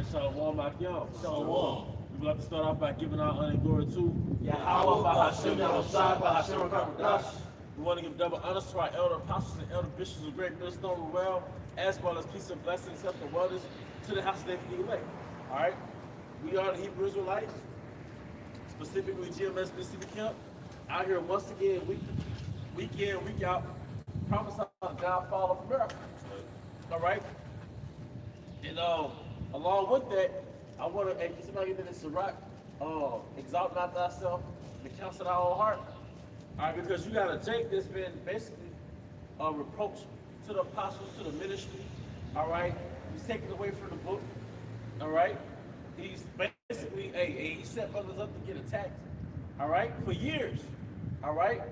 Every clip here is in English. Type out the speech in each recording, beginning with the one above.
right, Shalom Akim. Shalom. We would like to start off by giving our honor and glory to Yahweh, Bahashim, Yahushua, Bahashim, Rakakadash. We want to give double honors to our elder apostles and elder bishops of Great Millstone Ruel, as well as peace and blessings, health and wellness to the house of David the elect. All right? We are the Hebrew Israelites, specifically GMS Mississippi Camp, out here once again, week in, week out, prophesying the downfall of America. All right? And along with that, I want to, hey, somebody get this Sirach, exalt not thyself, and counsel thy own heart. All right, because you got a Jake that's been basically a reproach to the apostles, to the ministry. All right, he's taken away from the book. All right, he's basically, he set brothers up to get attacked. All right, for years. All right,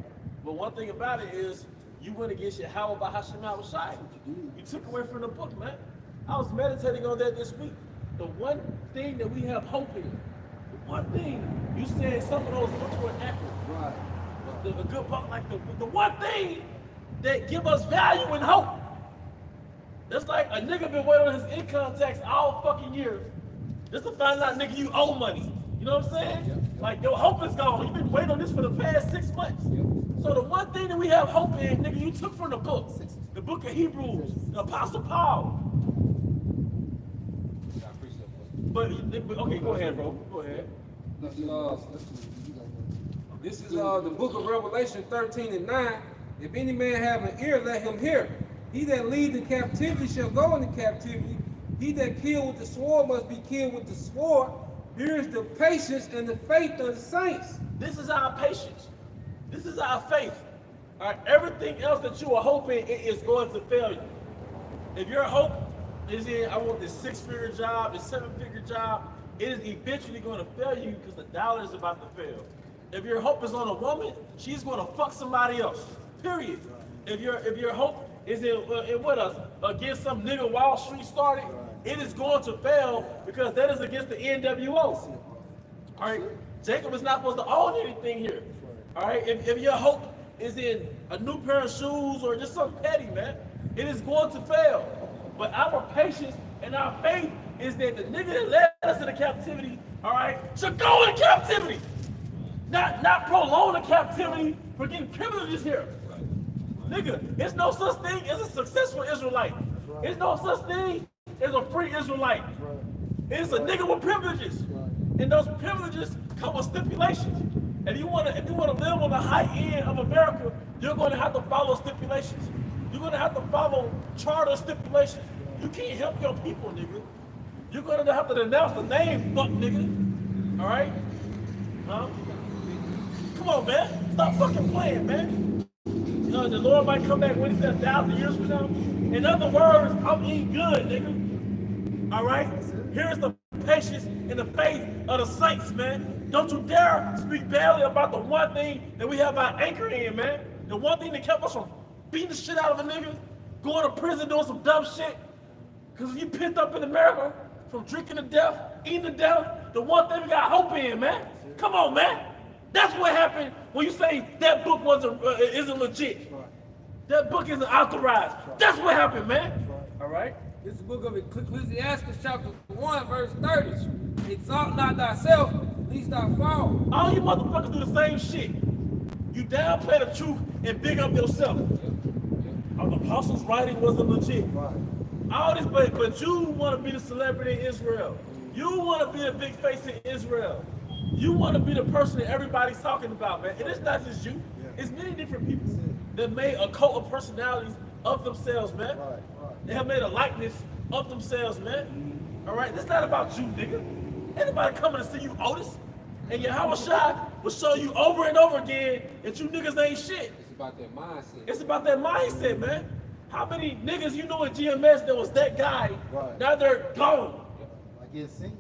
but one thing about it is you went against Yahweh by Hashem Yahushai. You took away from the book, man. I was meditating on that this week. The one thing that we have hope in, the one thing, you said some of those books were accurate. Right. The good book, like the one thing that give us value and hope. That's like a nigga been waiting on his income tax all fucking years just to find out, nigga, you owe money. You know what I'm saying? Yep. Like, your hope is gone. You've been waiting on this for the past 6 months. Yep. So the one thing that we have hope in, nigga, you took from the book of Hebrews, the Apostle Paul. But okay, go ahead, bro. Go ahead. This is the book of Revelation 13 and 9. If any man have an ear, let him hear. He that leads in captivity shall go into captivity. He that killed with the sword must be killed with the sword. Here is the patience and the faith of the saints. This is our patience. This is our faith. All right, everything else that you are hoping it is going to fail you. If your hope is in, I want this 6-figure job, this 7-figure job, it is eventually going to fail you because the dollar is about to fail. If your hope is on a woman, she's going to fuck somebody else. Period. If your hope is in what else? Against some nigga Wall Street started, it is going to fail because that is against the NWO. All right, Jacob is not supposed to own anything here. All right, if your hope is in a new pair of shoes or just something petty, man, it is going to fail. But our patience and our faith is that the nigga that led us into captivity, all right, should go into captivity. Not prolong the captivity for getting privileges here. Nigga, there's no such thing as a successful Israelite. There's no such thing as a free Israelite. It's a nigga with privileges. And those privileges come with stipulations. And if you wanna live on the high end of America, you're gonna have to follow stipulations. You're gonna have to follow charter stipulations. You can't help your people, nigga. You're gonna have to denounce the name, fuck nigga. All right? Huh? Come on, man. Stop fucking playing, man. You know, the Lord might come back when he said 1,000 years from now. In other words, I'm eating good, nigga. All right? Here's the patience and the faith of the saints, man. Don't you dare speak badly about the one thing that we have our anchor in, man. The one thing that kept us from beating the shit out of a nigga, going to prison, doing some dumb shit. Because you pissed up in America from drinking to death, eating to death, the one thing we got hope in, man. Come on, man. That's what happened when you say that book isn't legit. That book isn't authorized. That's what happened, man. All right? This is the book of Ecclesiastes chapter 1 verse 30. Exalt not thyself, lest thou fall. All you motherfuckers do the same shit. You downplay the truth and big up yourself. The apostles' writing wasn't legit. All this, but you want to be the celebrity in Israel. You want to be a big face in Israel. You want to be the person that everybody's talking about, man. And it's not just you. It's many different people that made a cult of personalities of themselves, man. They have made a likeness of themselves, man. All right? It's not about you, nigga. Anybody coming to see you, Otis? And Yahweh Shai will show you over and over again that you niggas ain't shit. It's about that mindset. It's about that mindset, man. How many niggas you know in GMS that was that guy, now they're gone? I get seen.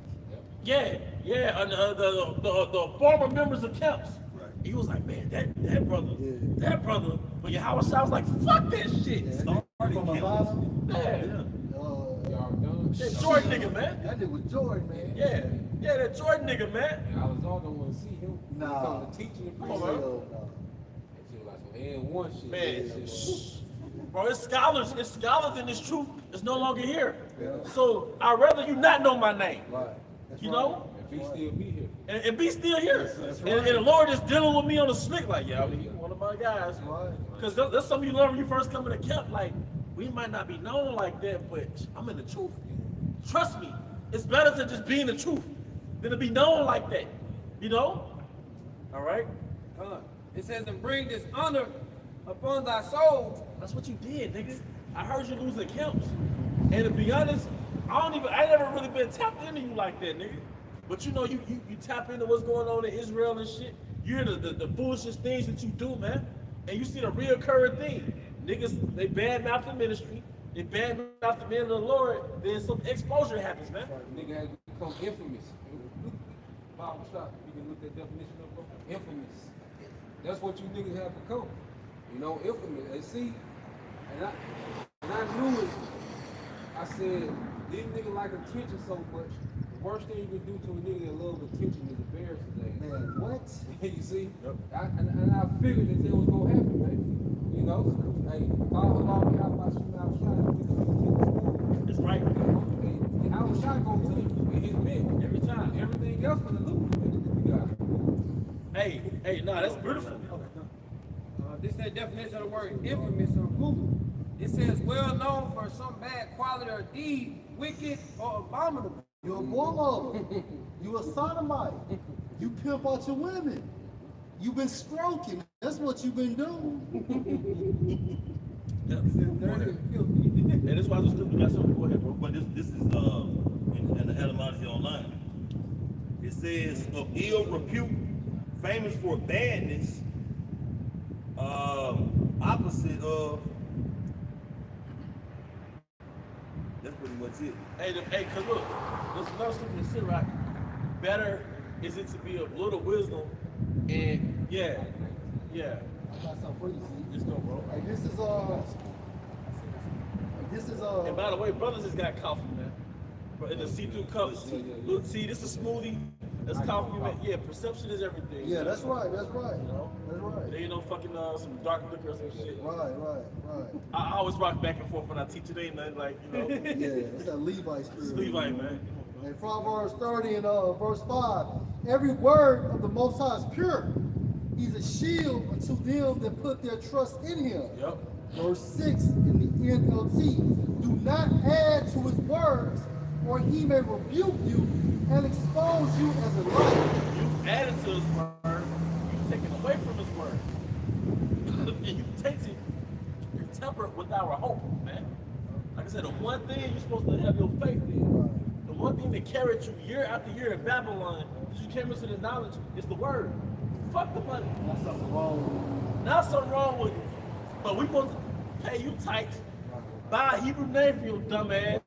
Yeah, and the former members of camps. He was like, man, that brother, but Yahweh Shai was like, fuck that shit. From Apostle. Yeah. Y'all done? That Jordan nigga, man. That nigga was Jordan, man. Yeah, that Jordan nigga, man. I was all don't want to see him. Nah. Come to teaching and Come on, preaching. man. It feel like some and one shit. Man, That shit. bro, it's scholars in this truth is no longer here. So I'd rather you not know my name. Right. You know? And be still be here. And be still here. That's And right. the Lord is dealing with me on the slick, like, yeah, I mean, he's one of my guys. Right. Because that's something you learn when you first come in the camp. Like, we might not be known like that, but I'm in the truth. Trust me, it's better to just be in the truth than to be known like that. You know? All right? It says, and bring this honor upon thy soul. That's what you did, nigga. I heard you losing camps. And to be honest, I ain't never really been tapped into you like that, nigga. But you know, you tap into what's going on in Israel and shit. You hear the foolishest things that you do, man. And you see the reoccurring thing. Niggas, they badmouth the ministry. They badmouth the men of the Lord. Then some exposure happens, man. Nigga has become infamous. Bible shop, you can look at definition of book. Infamous. That's what you niggas have become. You know, infamous. And see, and I knew it. I said, these niggas like attention so much. The worst thing you can do to a nigga that loves attention is embarrass his ass. Man, what? You see? Yep. And I figured that it was gonna happen, man. You know? Hey, follow along me out my shit, I was trying to get the It's right. and I was trying to go to him and his men Every time. everything else for the loop. You got it. Hey, nah, that's beautiful. This is the definition of the word infamous on Google. It says well known for some bad quality or deed, wicked or abominable. You a warlover. You a sodomite. You pimp out your women. You been stroking. That's what you been doing. Yeah. Dirty and filthy. And that's why the scripture got something. Go ahead, bro. But this is in the etymology online. It says of ill repute, famous for badness, opposite of. That's pretty much it. Hey, cause look, there's another scripture that said, right? Better is it to be of little wisdom, and yeah. I got something for you, see. Just go, bro. Hey, this is And by the way, brothers just got coffee, man. But in the see-through cups. Look, see, this is smoothie. That's coffee, man. Yeah, perception is everything. yeah, that's right, that's right. You know? That's right. There ain't no fucking some dark liquor or some shit. Right. I always rock back and forth when I teach. It ain't nothing like, you know. Yeah, it's that Levi spirit. Levite, man. In Proverbs 30 and verse 5, every word of the Most High is pure. He's a shield unto them that put their trust in him. Yep. Verse 6 in the NLT, do not add to his words, or he may rebuke you and expose you as a liar. You added to his word, you taken away from his word. And you tainted your temper with our hope, man. Like I said, the one thing you're supposed to have your faith in, the one thing that carried you year after year in Babylon, that you came into the knowledge, is the word. Fuck the money. That's something wrong. Not something wrong with it. But we supposed to pay you tight. Buy a Hebrew name for your dumb ass.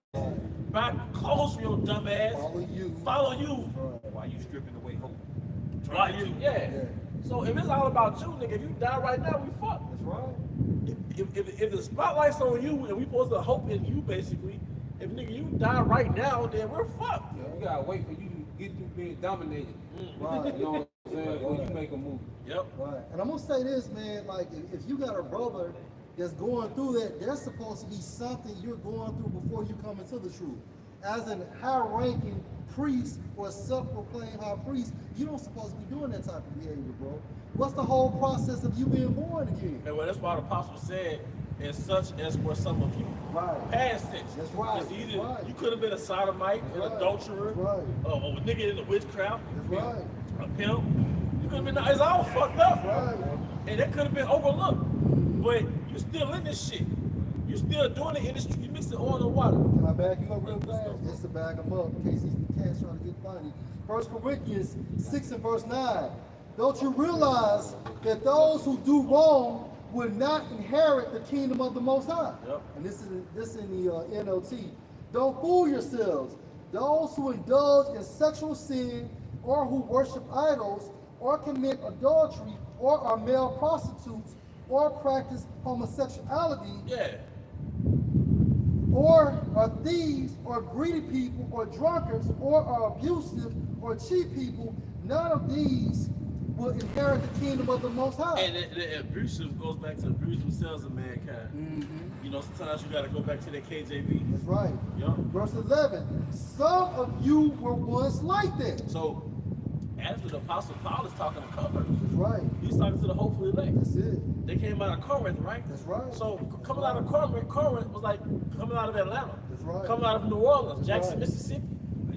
Buy clothes for your dumb ass. Follow you. Why you stripping away hope? Why you? Yeah. So if it's all about you, nigga, if you die right now, we fucked. That's right. If the spotlight's on you and we supposed to hope in you, basically, if nigga you die right now, then we're fucked. Yeah, you gotta wait for you to get through being dominated. Right. You know what I'm saying? Before you make a move. Yep. Right. And I'm gonna say this, man, like if you got a brother that's going through that, there's supposed to be something you're going through before you come into the truth. As a high-ranking priest or self-proclaimed high priest, you don't supposed to be doing that type of behavior, bro. What's the whole process of you being born again? And well, that's why the apostle said, and such as were some of you. Right. Past tense. That's right. It's either That's right. you could have been a sodomite, That's an right. adulterer, That's right. or a nigga in the witchcraft, That's right. a pimp. You could have been. It's all fucked up, Right. and it could have been overlooked. But you still in this shit. You still doing the industry. You mixing oil and water. Can I back you up real Let's go. fast? Just to back them up in case these cats trying to get funny. 1 Corinthians 6 and verse 9. Don't you realize that those who do wrong will not inherit the kingdom of the Most High? Yep. And this in the NLT. Don't fool yourselves. Those who indulge in sexual sin, or who worship idols, or commit adultery, or are male prostitutes, or practice homosexuality, Yeah. or are thieves, or greedy people, or drunkards, or are abusive, or cheat people, none of these will inherit the kingdom of the Most High. And the abusive goes back to abuse themselves of mankind. Mhm. You know, sometimes you gotta go back to that KJV. That's right. Yup. Verse 11. Some of you were once like that. So, as the Apostle Paul is talking to converts, That's right. he's talking to the hopeful elect. That's it. They came out of Corinth, right? That's right. So coming out of Corinth was like coming out of Atlanta. That's right. Coming out of New Orleans, That's Jackson, right. Mississippi,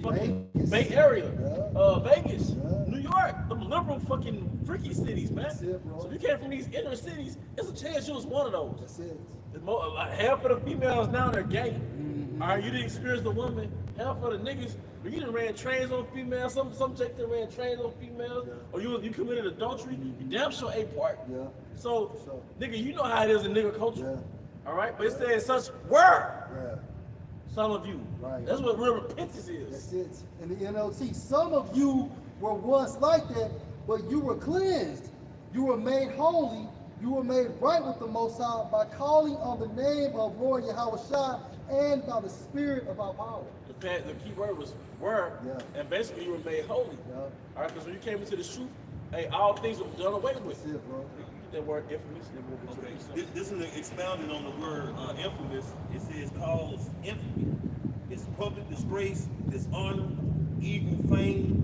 fucking Vegas. Bay Area, Yeah. Vegas, Yeah. New York, them liberal fucking freaky cities, man. That's it, bro. So if you came from these inner cities, there's a chance you was one of those. That's it. It's more, like half of the females now they're gay. Mm-hmm. All right, you didn't experience the woman. Half of the niggas, you done ran trains on females. Some chicks that ran trains on females, Yeah. or you committed adultery. You damn sure ate pork. Yeah. So, Sure. nigga, you know how it is in nigga culture. Yeah. All right, but it says such were Yeah. some of you. Right. That's what real repentance is. That's it. In the NLT, some of you were once like that, but you were cleansed. You were made holy. You were made right with the Most High by calling on the name of Lord Yahweh Shai and by the Spirit of our power. The key word was were, Yeah. and basically you were made holy. Yeah. All right, because when you came into the truth, hey, all things were done away with. That's it, bro. That word infamous. That word was Okay, infamous. this is expounding on the word infamous. It says cause infamy. It's public disgrace, dishonor, evil fame,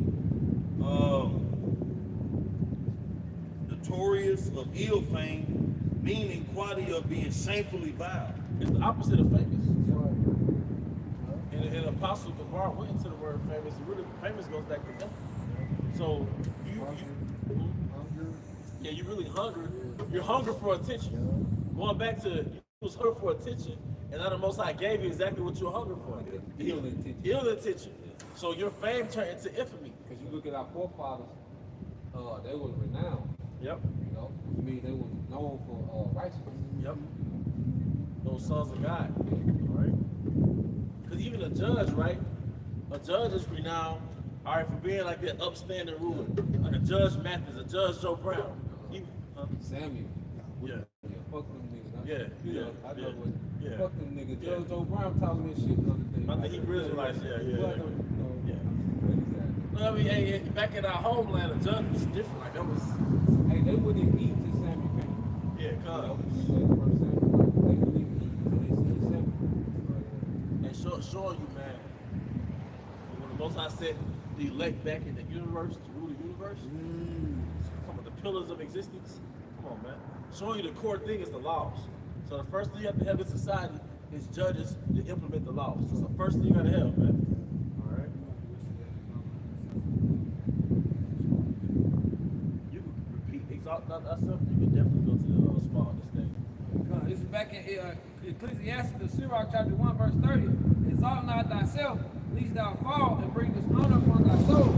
notorious of ill fame, meaning quality of being shamefully vile. It's the opposite of famous. That's right. And Apostle Gabar went into the word famous. Really, famous goes back to them. So yeah, you really hungry. You're hungry for attention. Going back to you was hungry for attention, and now the Most High gave you exactly what you were hungry for. Ill attention. Ill attention. So your fame turned into infamy. Because you look at our forefathers, they were renowned. Yep. You know, I mean, they were known for righteousness. Yep. Those sons of God. Right? Because even a judge, right? A judge is renowned, all right, for being like that upstanding ruler. Like a Judge Mathis, a Judge Joe Brown. Samuel. Yeah. Yeah, fuck them niggas. Yeah, You know, yeah, I know yeah, what. yeah. Fuck them niggas. Yeah. Judge Joe Brown talking that shit the other day. I think he Israelites, yeah. Yeah. Exactly. No, I mean, hey, back in our homeland, a judge was different. Like that was, Hey, they wouldn't eat till Samuel came. yeah, You know, cuz. they wouldn't even eat till they see Samuel. And showing you, man, when the Most High said the elect back in the universe, to rule the universe, come on, the pillars of existence. Come on, man. Showing you the core thing is the laws. So the first thing you have to have in society is judges to implement the laws. That's the first thing you gotta have, man. All right. You can repeat, exalt not thyself. You can definitely go to the small understanding. This is back in Ecclesiastes, Sirach chapter 1, verse 30. Exalt not thyself, lest thou fall, and bring dishonor upon thy soul.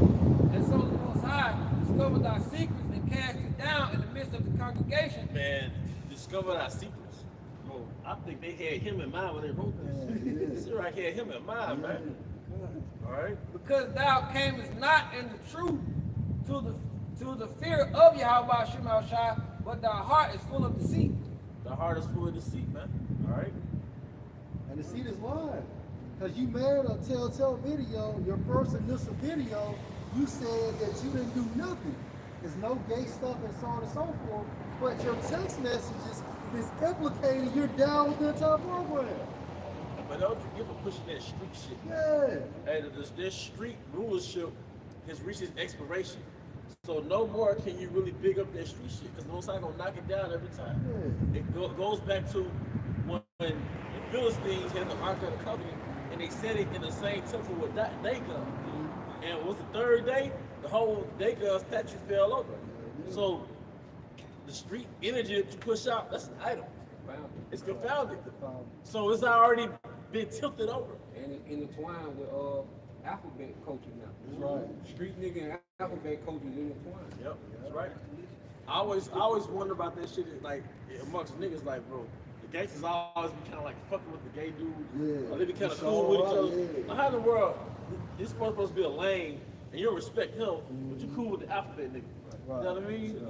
And so the Most High discover thy secrets and cast it down in the midst of the congregation. Man, discovered our secrets. Bro, I think they had him in mind when they wrote this. Sirach had him in mind, man. All right. Because thou camest not in the truth to the fear of Yahweh Shema Shai, but thy heart is full of deceit. The heart is full of deceit, man. All right. And the seed is lying. Because you made a telltale video, your first initial video, you said that you didn't do nothing. There's no gay stuff and so on and so forth. But your text messages is implicating you're down with the entire program. But don't you give a pushing that street shit. Yeah. Hey, this street rulership has reached its expiration. So no more can you really big up that street shit because Most High gonna knock it down every time. Yeah. It goes back to when the Philistines had the Ark of the Covenant and they set it in the same temple with Dagon. And it was the third day, the whole Dagon statue fell over. So the street energy that you push out, that's an idol. It's confounded. So it's already been tilted over. And it intertwined with alphabet culture now. That's right. Street nigga and alphabet culture is intertwined. Yep, that's right. I always wonder about that shit, like amongst niggas, like, bro, the gangsters always be kind of like fucking with the gay dudes. Yeah. Or they be kind of It's cool with each all other. right, yeah. Now, how in the world, this supposed to be a lane, and you don't respect him, but you cool with the alphabet nigga. Right. You know what I mean?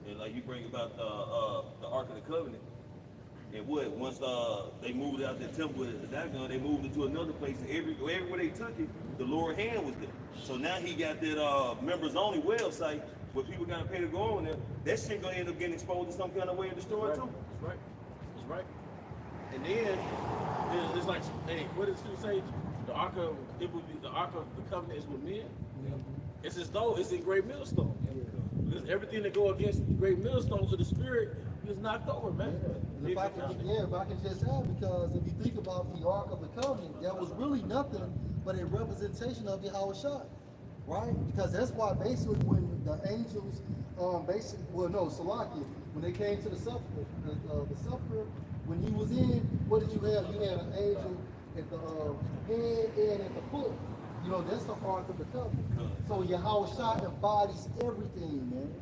And like you bring about the Ark of the Covenant, and once they moved out that temple with Dagon, they moved it to another place. And everywhere they took it, the Lord hand was there. So now he got that members only website. but people gotta pay to go on there. That shit gonna end up getting exposed in some kind of way and destroyed too. That's right. That's right. And then it's like, hey, what does it say? The ark of the covenant is with men. It's as though it's in great millstone. Because everything that go against the great millstones of the spirit is knocked over, man. If I can just add, because if you think about the Ark of the Covenant, that was really nothing but a representation of Yahweh Shai, right? Because that's why basically when the angels, Salakia, when they came to the sepulchre, when he was in, what did you have? You had an angel at the head and at the foot. You know, that's the Ark of the Covenant. So Yahweh Shai embodies everything, man.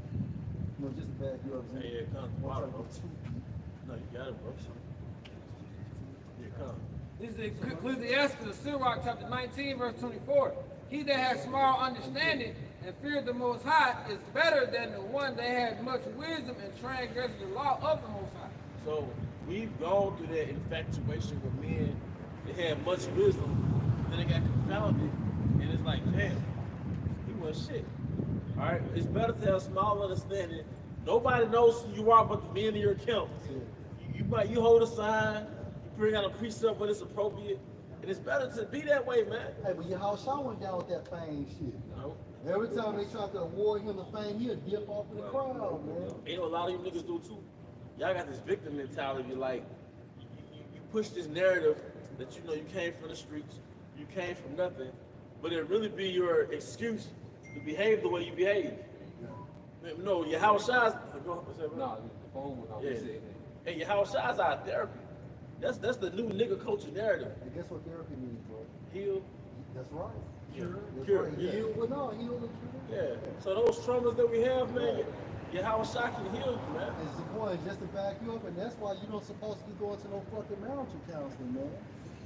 You know, just to back you up. Yeah, it comes tomorrow, bro. No, you got it, bro. Here it comes. This is Ecclesiastes, Sirach, chapter 19, verse 24. He that has small understanding and fear the Most High is better than the one that has much wisdom and transgresses the law of the Most High. So we've gone through that infatuation with men that had much wisdom, then they got confounded, and it's like, damn, he was shit. All right, it's better to have small understanding. Nobody knows who you are but the men in your camp. You hold a sign, you bring out a precept when it's appropriate, and it's better to be that way, man. Hey, but Yahweh Shai went down with that fame shit. No. Every time they tried to award him the fame, he'd dip off in the crowd, man. Ain't a lot of you niggas do too. Y'all got this victim mentality, like you push this narrative that you know you came from the streets, you came from nothing, but it really be your excuse to behave the way you behave. No, your house Shai's. No, the phone went off. Yeah. He said that. And your house Shai's our therapy. That's the new nigga culture narrative. And guess what therapy means, bro? Heal. That's right. Cure. That's Cure. right. Yeah. Heal, well, no, heal and cure. Yeah. So those traumas that we have, man, your house Shai can heal you, man. It's the point, just to back you up, and that's why you don't supposed to be going to no fucking marital counseling, man.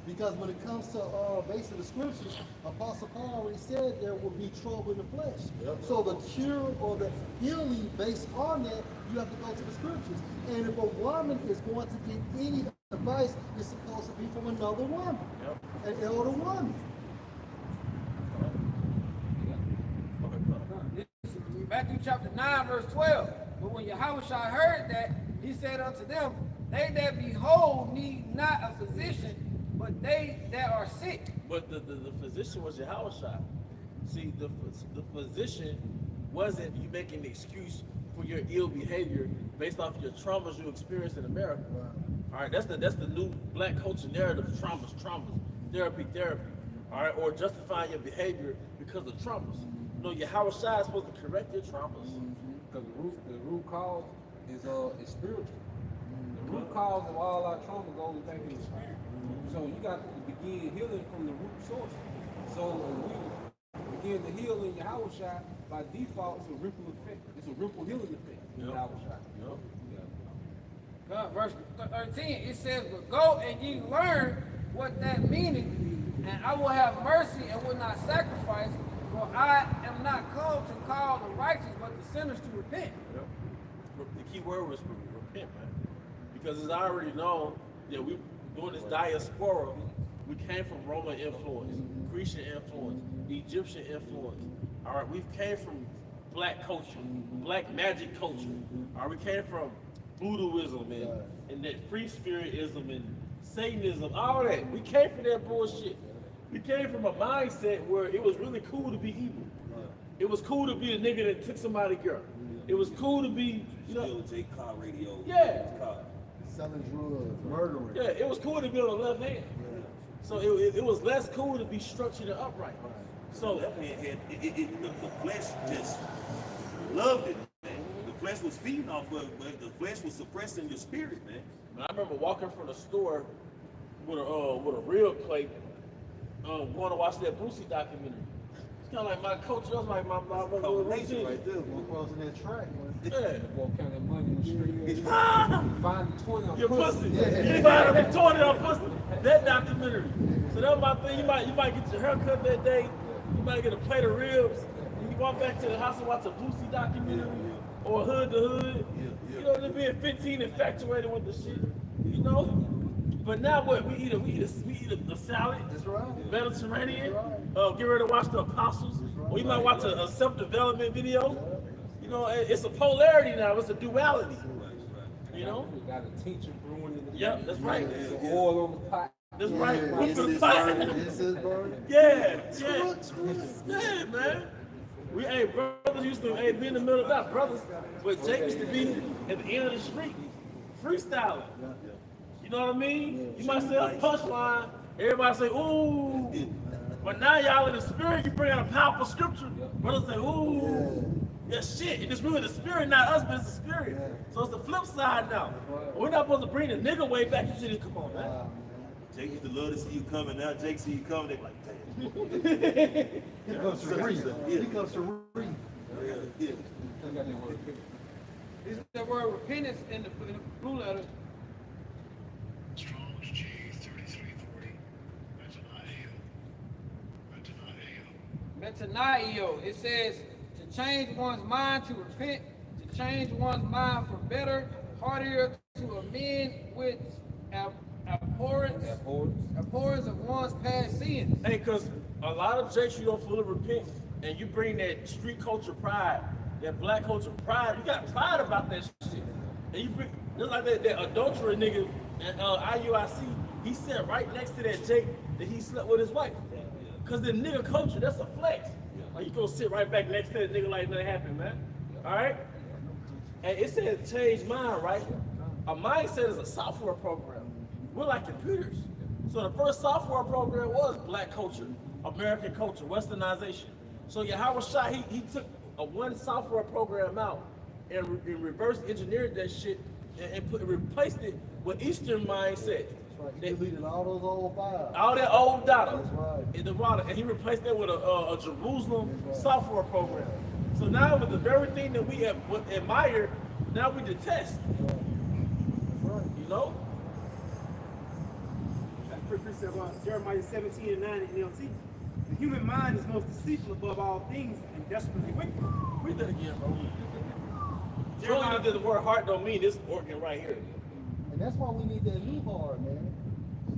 Because when it comes to basically the scriptures, Apostle Paul already said there will be trouble in the flesh. Yep. So the cure or the healing based on that, you have to go to the scriptures. And if a woman is going to get any advice, it's supposed to be from another woman, Yep. an elder woman. Matthew chapter 9, verse 12. But when Yahweh Shai heard that, he said unto them, they that be whole need not a physician, but they that are sick. But the physician was Yahweh Shai. See, the physician wasn't you making an excuse for your ill behavior based off your traumas you experienced in America. All right, that's the new black culture narrative. Traumas, therapy. All right, or justifying your behavior because of traumas. No, Yahweh Shai is supposed to correct your traumas. Because the root cause is spiritual. The root cause of all our trauma goes back in the spirit. So you got to begin healing from the root source. So when we begin to heal in Yahweh Shai, by default, it's a ripple effect. It's a ripple healing effect in Yep. Yahweh Shai. Verse 13, it says, but go and ye learn what that meaneth, and I will have mercy and will not sacrifice, for I am not called to call the righteous, but the sinners to repent. Yep. The key word was repent, man. Because it's already known that we doing this diaspora, we came from Roman influence, Grecian influence, Egyptian influence. All right, we came from black culture, black magic culture. All right, we came from voodooism and that free spiritism and Satanism, all that. We came from that bullshit. We came from a mindset where it was really cool to be evil. It was cool to be a nigga that took somebody's girl. It was cool to be, you know. Still a J car radio. Yeah. Car. Selling drugs, murdering. Yeah, it was cool to be on the left hand. So it was less cool to be structured and upright. So Left hand had the flesh just loved it, man. The flesh was feeding off of it, but the flesh was suppressing your spirit, man. I remember walking from the store with a real plate, going to watch that Boosie documentary. It's kind of like my coach. That was like my Combination right there. We're crossing that track, man. Yeah. Walk out that money in the street. Find the 20 on Your pussy. pussy. You find a retarded on pussy. That documentary. So that was my thing. You might get your hair cut that day. You might get a plate of ribs. And you walk back to the house and watch a Boosie documentary or Hood to Hood. You know, they're being 15 infatuated with the shit. You know? But now what? We eat a salad. That's right. Mediterranean. Get ready to watch The Apostles. Or you might watch a self-development video. You know, it's a polarity now. It's a duality. You know? We got a teacher brewing in the Yep, that's right. There's oil on the pot. That's right. Yeah. Put This the is pot. burning. This is burning. Yeah, yeah. Screw. Yeah, man. We, hey, brothers used to, be in the middle of that, brothers. But Jake used to be at the end of the street, freestyling. You know what I mean? You might say a punchline, everybody say, ooh. But now y'all in the spirit, you bring out a powerful scripture. Brothers say, ooh. Yeah, shit. And it's really the spirit, not us, but it's the spirit. So it's the flip side now. We're not supposed to bring the nigga way back into this. Come on, man. Jake used to love to see you coming. Now Jake see you coming, they like, damn. He comes to read. He comes to read. Yeah. This is the word repentance in the blue letter. Strong's G 3340. Metanoia. It says to change one's mind to repent, to change one's mind for better, heartier, to amend with abhorrence of one's past sins. Hey, because a lot of Jakes, you don't fully repent, and you bring that street culture pride, that black culture pride. You got pride about that shit. And you bring, just like that adulterer nigga at IUIC, he sat right next to that Jake that he slept with his wife. Because the nigga culture, that's a flex. Like, you gonna sit right back next to that nigga like nothing happened, man. All right? And it said change mind, right? A mindset is a software program. We're like computers. So the first software program was black culture, American culture, westernization. So Yahweh Shah, he took a one software program out and reverse engineered that shit and replaced it with Eastern mindset. That's right. He deleted all those old files. All that old data That's right. in the water, and he replaced that with a Jerusalem software program. So now with the very thing that we admire, now we detest. That's right. You know? Precept about Jeremiah 17 and 9 in NLT. The human mind is most deceitful above all things and desperately wicked. Read that again, bro. Jeremiah did the word heart don't mean this organ right here. And that's why we need that new hard, man.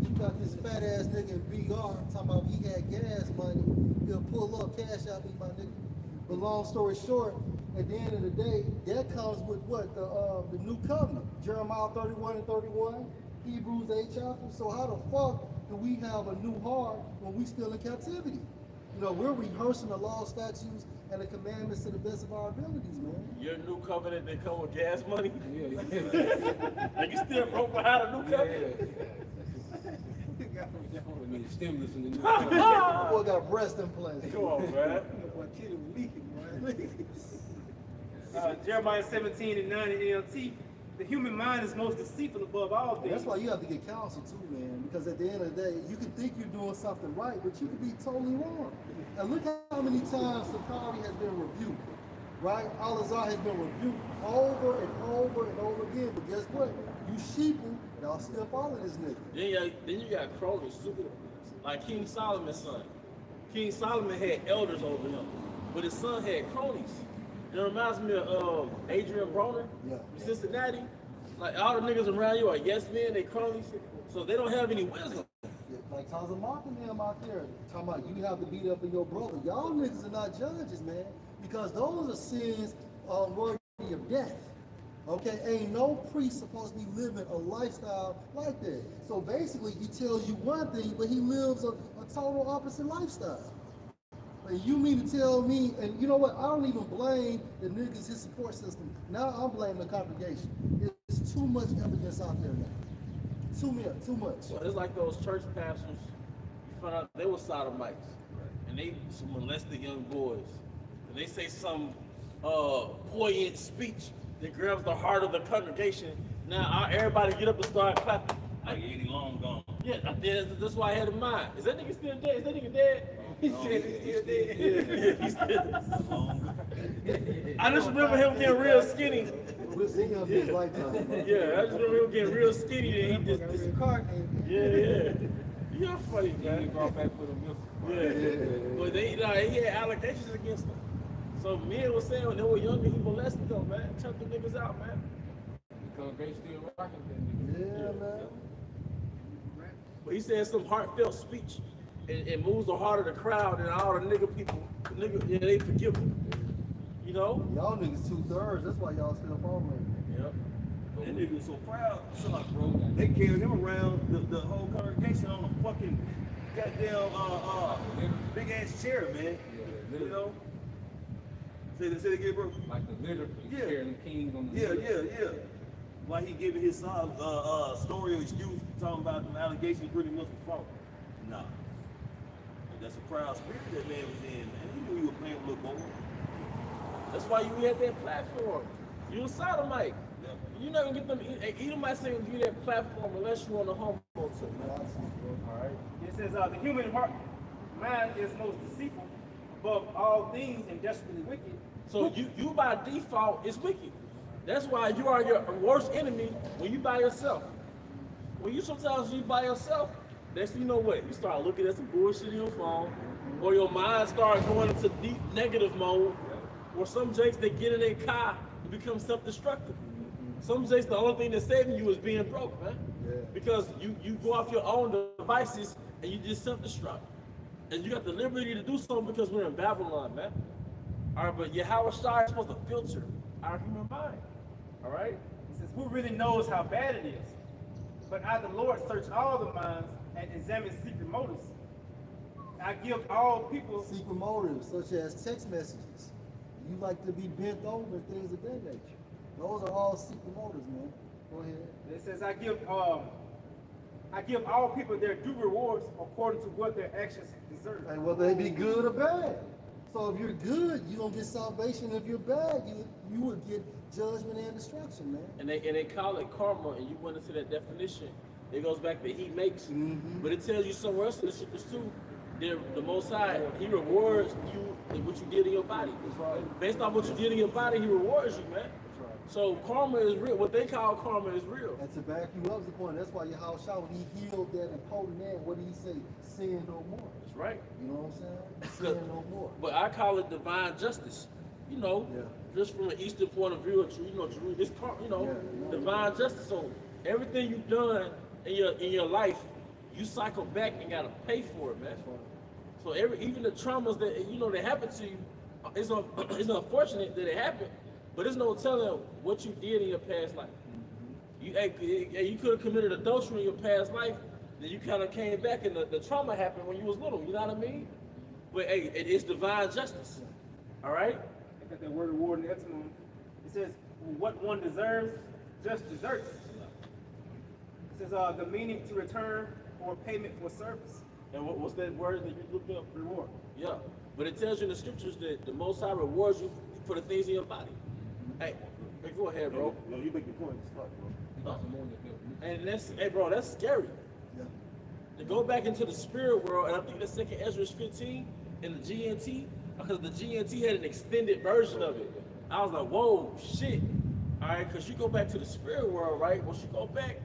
You got this fat ass nigga in BR talking about he had gas money. He'll pull up, cash out me, my nigga. But long story short, at the end of the day, that comes with what? The new covenant. Jeremiah 31 and 31, Hebrews 8 chapters. So how the fuck do we have a new heart when we still in captivity? You know, we're rehearsing the law, statutes, and the commandments to the best of our abilities, man. Your new covenant that come with gas money. Yeah. And you still broke behind a new covenant. We need stimulus in the new Boy got breast implants. Come on, man. What kid was leaking, right? Jeremiah 17 and 9 in NLT. The human mind is most deceitful above all things. That's why you have to get counsel too, man. Because at the end of the day, you can think you're doing something right, but you could be totally wrong. And look how many times Sakari has been rebuked, right? Al-Azhar has been rebuked over and over and over again. But guess what? You sheeple, y'all still follow this nigga. Then you got cronies, stupid. Like King Solomon's son. King Solomon had elders over him, but his son had cronies. It reminds me of Adrian Broner Yeah. from Cincinnati. Like all the niggas around you are yes men, they cronies, so they don't have any wisdom. Like Taza mocking them out there, talking about you have to beat up on your brother. Y'all niggas are not judges, man, because those are sins worthy of death. Okay, ain't no priest supposed to be living a lifestyle like that. So basically, he tells you one thing, but he lives a total opposite lifestyle. And you mean to tell me, and you know what, I don't even blame the niggas, his support system. Now I'm blaming the congregation. There's too much evidence out there now. Too much. So it's like those church pastors, you find out they were sodomites, and they molested young boys. And they say some poignant speech that grabs the heart of the congregation. Now everybody get up and start clapping. Like Eddie Long gone. Yeah, that's why I had in mind. Is that nigga still dead? Is that nigga dead? He said he's still dead. He's still. Long gone. I just remember him getting real skinny. We'll see him this lifetime. Bro. Yeah, I just remember him getting real skinny. And he just yeah. You're funny, He man. brought back for the milk. Yeah. But he had allegations against him. So men were saying when they were younger, he molested them, man. Took the niggas out, man. The congregation still rocking that nigga. Yeah, man. But he said some heartfelt speech. It moves the heart of the crowd, and all the nigga people, they forgive him. You know? Y'all niggas 2/3. That's why y'all still following. Yep. That nigga was so proud, son, bro. They carried him around the whole congregation on a fucking goddamn big ass chair, man. Yeah, You know? Say that again, bro. Like the litter, Yeah. carrying the kings on the Yeah, litter. yeah, yeah. Why he giving his story or excuse talking about the allegations pretty much was false. Nah. But that's a proud spirit that man was in, man. He knew he was playing with little boy. That's why you had that platform. You a sodomite. Yeah. You're not gonna get them. Edomite saying give you that platform unless you on the homo tip. All right. It says the human heart, mind is most deceitful above all things and desperately wicked. So you by default is wicked. That's why you are your worst enemy when you by yourself. When you sometimes you by yourself, next thing you know what? You start looking at some bullshit in your phone, or your mind starts going into deep negative mode, or some jakes that get in their car and become self-destructive. Some jakes the only thing that's saving you is being broke, man. Yeah. Because you go off your own devices and you just self-destruct. And you got the liberty to do so because we're in Babylon, man. All right, but Yahweh Shai is supposed to filter our human mind. All right? It says, who really knows how bad it is? But I, the Lord, search all the minds and examine secret motives. I give all people. Secret motives, such as text messages. You like to be bent over, things of that nature. Those are all secret motives, man. Go ahead. It says, I give all people their due rewards according to what their actions deserve. And whether they be good or bad. So if you're good, you're gonna get salvation. If you're bad, you will get judgment and destruction, man. And they call it karma, and you went into that definition. It goes back to he makes, but it tells you somewhere else in the scriptures too. The Most High, He rewards you in what you did in your body. That's right. Based on what you did in your body, He rewards you, man. That's right. So karma is real. What they call karma is real. And to back you up is the point. That's why Yahweh Shai, when he healed that impotent man, what did he say? Sin no more. That's right. You know what I'm saying? Sin no more. But I call it divine justice. You know, Yeah. just from an Eastern point of view, it's divine justice. So everything you've done in your life, you cycle back and gotta pay for it, man. So even the traumas that happen to you, it's unfortunate that it happened, but there's no telling what you did in your past life. You could have committed adultery in your past life, then you kind of came back and the trauma happened when you was little. You know what I mean? But hey, it's divine justice. All right. I got that word reward in the etymology. It says, what one deserves, just deserts. It says, the meaning to return or payment for service. And what's that word that you looked up? Reward. Yeah. But it tells you in the scriptures that the Most High rewards you for the things in your body. Hey, go ahead, bro. No, you make your point. Stop, bro. And that's scary. Yeah. To go back into the spirit world, and I think that's 2nd Ezra 15 in the GNT, because the GNT had an extended version of it. I was like, whoa, shit. All right, because you go back to the spirit world, right? Once you go back,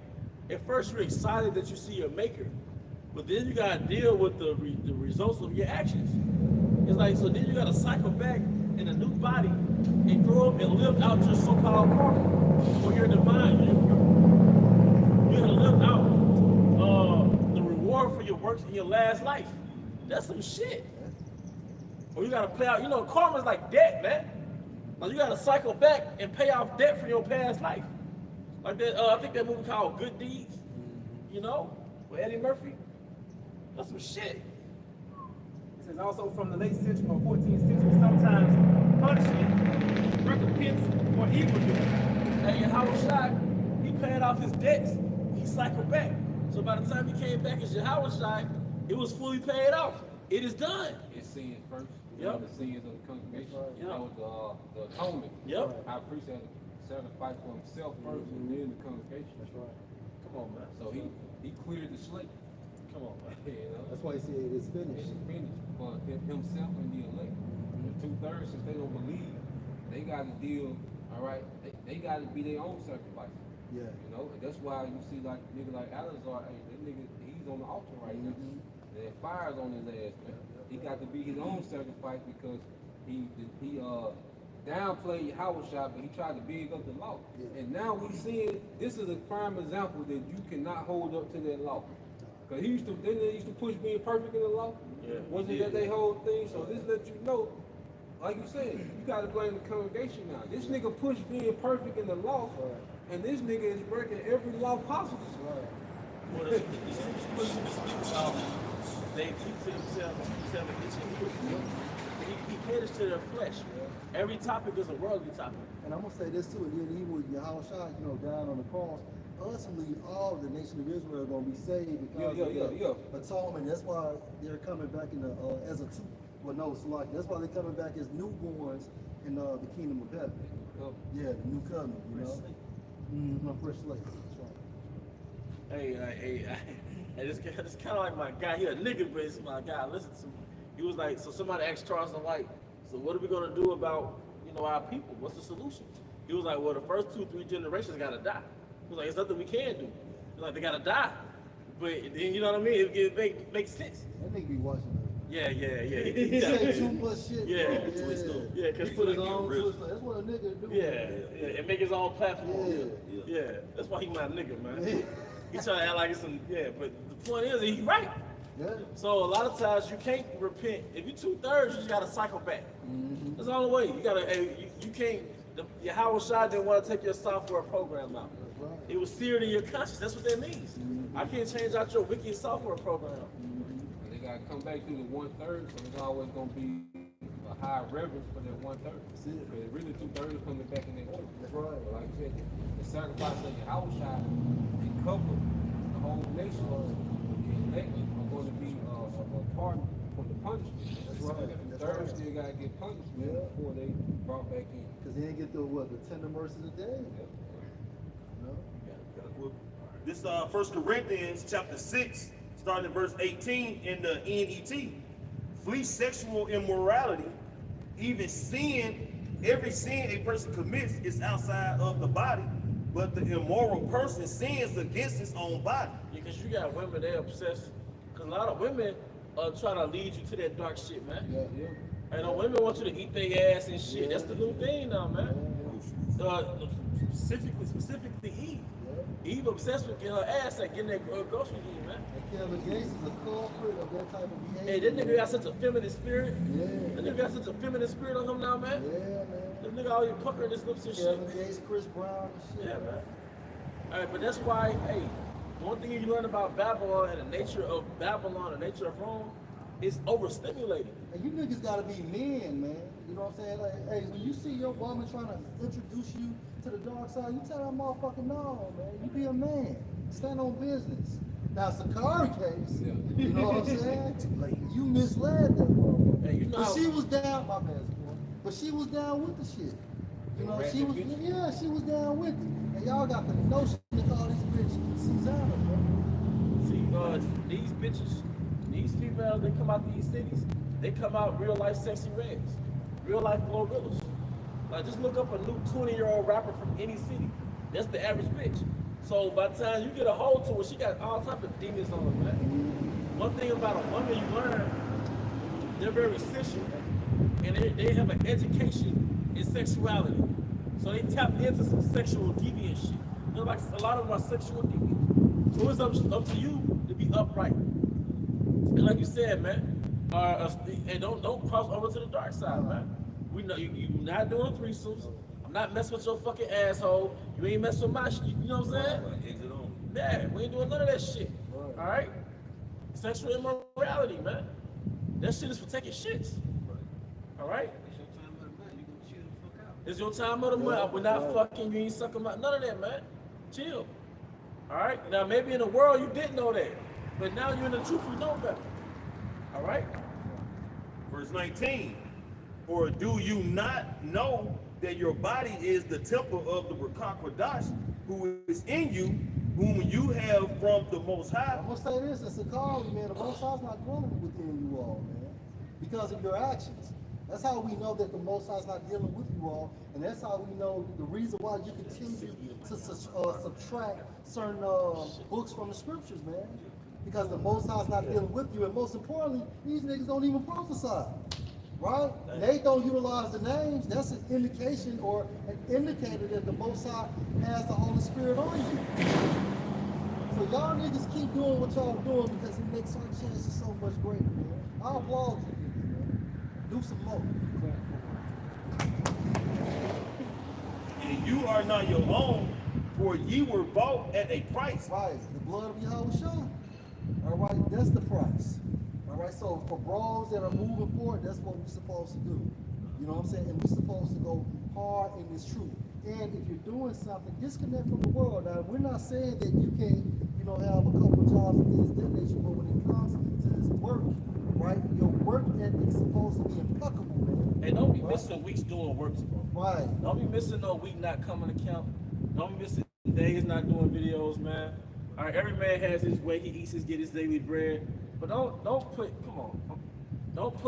at first you're excited that you see your maker, but then you gotta deal with the results of your actions. It's like, so then you gotta cycle back in a new body and grow up and live out your so-called karma. When you're divine, you gotta live out the reward for your works in your last life. That's some shit. Or you gotta play out, karma's like debt, man. Like you gotta cycle back and pay off debt from your past life. Like that, I think that movie called Good Deeds, with Eddie Murphy. That's some shit. It says also from the late century or 14th century, sometimes punishment, recompense for evildoing. Hey, Yahweh Shai, he paid off his debts. He cycled back. So by the time he came back as Yahweh Shai, it was fully paid off. It is done. His sins first. Yep. The sins of the congregation. Yep. That was the atonement. Yep. I appreciate it. Sacrifice for himself first and then the congregation. That's right. Come on, man. So he cleared the slate. Come on, man. That's why he said it is It's finished. finished for himself and the elect. The 2/3, since they don't believe, they got to deal. All right, they got to be their own sacrifice. Yeah. And that's why you see like nigga like Alazar, hey, that nigga, he's on the altar right now. That fire's on his ass, man. He got to be his own sacrifice because he downplayed Yahweh Shai, but he tried to big up the law. Yeah. And now we seeing this is a prime example that you cannot hold up to that law. Cause they used to push being perfect in the law. Yeah. Wasn't that their whole thing? So this let you know like you said, you gotta blame the congregation now. This nigga pushed being perfect in the law, and this nigga is breaking every law possible. Well, the pushing the speakers off. They keep to themselves, he caters to their flesh. Every topic is a worldly topic. And I'm gonna say this too, and then he was Yahushua, down on the cross. Ultimately, all the nation of Israel are gonna be saved because of the atonement. That's why they're coming back in the as a two. Well, no, it's like that's why they're coming back as newborns in the kingdom of heaven. Yeah, the new covenant. Fresh slave. That's right. Hey, it's kind of like my guy. He a nigga, but it's my guy. Listen to me. He was like, so somebody asked Charles White, so what are we gonna do about our people? What's the solution? He was like, well, the first 2-3 generations gotta die. He was like, it's nothing we can do. He's like, they gotta die. But then, you know what I mean? It makes sense. That nigga be watching us. Yeah. He say too much shit. Yeah, cause put his own twist. That's what a nigga do. Yeah, and make his own platform. Yeah. That's why he my nigga, man. He trying to act like it's some, but the point is, he right. Yeah. So a lot of times you can't repent. If you 2/3, you just gotta cycle back. That's the only way. You gotta, you can't, Yahushua didn't want to take your software program out. Right. It was seared in your conscience. That's what that means. I can't change out your wicked software program. They gotta come back to the 1/3, so there's always gonna be a high reverence for that 1/3. That's it. But really 2/3 is coming back in that order. That's right. But like I said, the sacrifice of Yahushua and cover the whole nation and they are going to be a part from the punishment. That's right. The third still gotta get punished before they brought back in. Because he didn't get the tender mercies a day. This 1 Corinthians chapter 6, starting at verse 18 in the NET. Flee sexual immorality, even sin, every sin a person commits is outside of the body, but the immoral person sins against his own body. Yeah, because you got women, they're obsessed. Because a lot of women are trying to lead you to that dark shit, man. Yeah. And women want you to eat their ass and shit. That's the new thing now, man. Specifically Eve. Eve obsessed with getting her ass at getting that grocery deal, man. And Kevin Gates is a culprit of that type of behavior. Hey, that nigga got such a feminine spirit. Yeah. That nigga got such a feminine spirit on him now, man. Yeah, man. That nigga always puckering his lips and Kevin shit. Gates, Chris Brown and shit. Yeah, man. Alright, but that's why, hey, one thing you learn about Babylon and the nature of Babylon, the nature of Rome, is overstimulated. And you niggas gotta be men, man. You know what I'm saying? Like, hey, when you see your woman trying to introduce you to the dark side, you tell that motherfucker, no, man. You be a man. Stand on business. Now, Sakari case, you know what I'm saying? You misled that motherfucker. Hey, you know but she was down, my bad, but she was down with the shit. You know, she was down with it. And y'all got the notion to call this bitch Susanna, bro. See, these bitches, these females, they come out these cities, they come out real life sexy reds, real life gorillas. Like, just look up a new 20-year-old rapper from any city. That's the average bitch. So by the time you get a hold to her, she got all type of demons on her, man. One thing about a woman you learn, they're very sensual, and they have an education in sexuality. So they tap into some sexual deviant shit. You know, like a lot of them are sexual deviant. So it's up to you to be upright. And like you said, man, and don't cross over to the dark side, man. We know you not doing threesomes. I'm not messing with your fucking asshole. You ain't messing with my shit. You know what I'm saying? Exit on. Yeah, we ain't doing none of that shit. All right? Sexual immorality, man. That shit is for taking shits. All right? It's your time of the month. We're not fucking. You ain't sucking my. None of that, man. Chill. All right? Now, maybe in the world you didn't know that. But now you're in the truth, you know better. All right? Verse 19. Or do you not know that your body is the temple of the Ruach HaKodesh, who is in you, whom you have from the Most High? I'm gonna say this, it's a call, man. The Most High's not dwelling within you all, man, because of your actions. That's how we know that the Most High's not dealing with you all, and that's how we know the reason why you continue to subtract certain books from the scriptures, man. Because the Most High's not dealing with you, and most importantly, these niggas don't even prophesy. Right? They don't utilize the names. That's an indication or an indicator that the Most High has the Holy Spirit on you. So y'all niggas keep doing what y'all doing because it makes our chances so much greater, man. I applaud you, man. Do some more. And you are not your own, for ye were bought at a price. Right, the blood of Yahushua. All right, that's the price. All right, so for bros that are moving forward, that's what we're supposed to do. You know what I'm saying? And we're supposed to go hard in this truth. And if you're doing something, disconnect from the world. Now, we're not saying that you can't, have a couple of jobs and things of that nature, but when it comes to this work, right, your work ethic's supposed to be impeccable, man. And don't be missing weeks doing works, bro. Right. Don't be missing no week not coming to camp. Don't be missing days not doing videos, man. All right, every man has his way. He eats get his daily bread. But don't put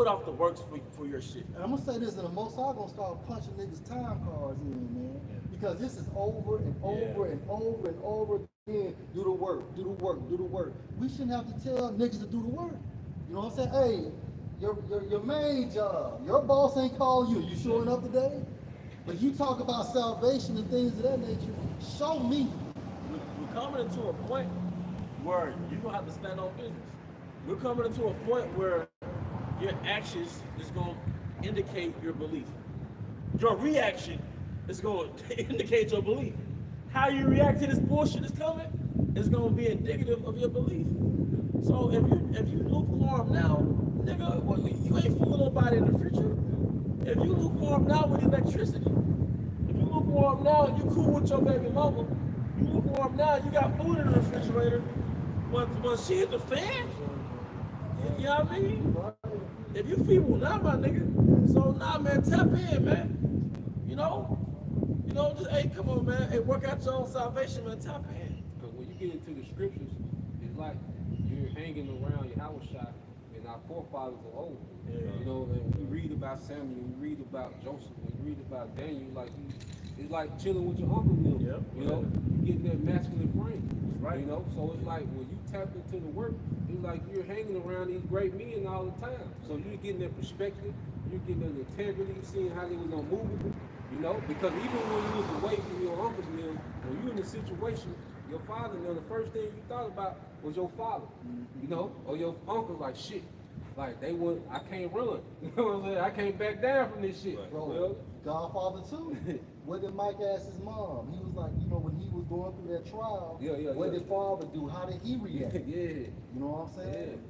off the works for your shit. And I'm gonna say this, and the Most High gonna start punching niggas' time cards in, man. Because this is over and over and over and over again. Do the work, do the work, do the work. We shouldn't have to tell niggas to do the work. You know what I'm saying? Hey, your main job, your boss ain't calling you. You showing up today? But you talk about salvation and things of that nature. Show me. We're coming into a point where you're gonna have to stand on business. We're coming into a point where your actions is gonna indicate your belief. Your reaction is gonna indicate your belief. How you react to this bullshit that's coming is gonna be indicative of your belief. So if you lukewarm now, nigga, you ain't fooling nobody in the future. If you lukewarm now with electricity, if you lukewarm now and you cool with your baby mama, you lukewarm now, you got food in the refrigerator. When she hit the fan, you know what I mean? If you feeble now, my nigga, so nah, man, tap in, man. Just hey, come on, man. Hey, work out your own salvation, man. Tap in. Because when you get into the scriptures, it's like you're hanging around your house shop, and our forefathers are old. Yeah. And when you read about Samuel, you read about Joseph, when you read about Daniel, it's like chilling with your uncle. Yep. You getting that masculine frame. That's right. So it's like when you tap into the work, it's like you're hanging around these great men all the time. So you're getting that perspective, you're getting that integrity, seeing how they was unmovable. Because even when you was away from your uncle's mill, when you in a situation, your father, the first thing you thought about was your father, or your uncle, like shit. Like they would, I can't run. You know what I'm saying? I can't back down from this shit. Bro, Godfather too. What did Mike ask his mom? He was like, when he was going through that trial, what did father do? How did he react? Yeah. You know what I'm saying?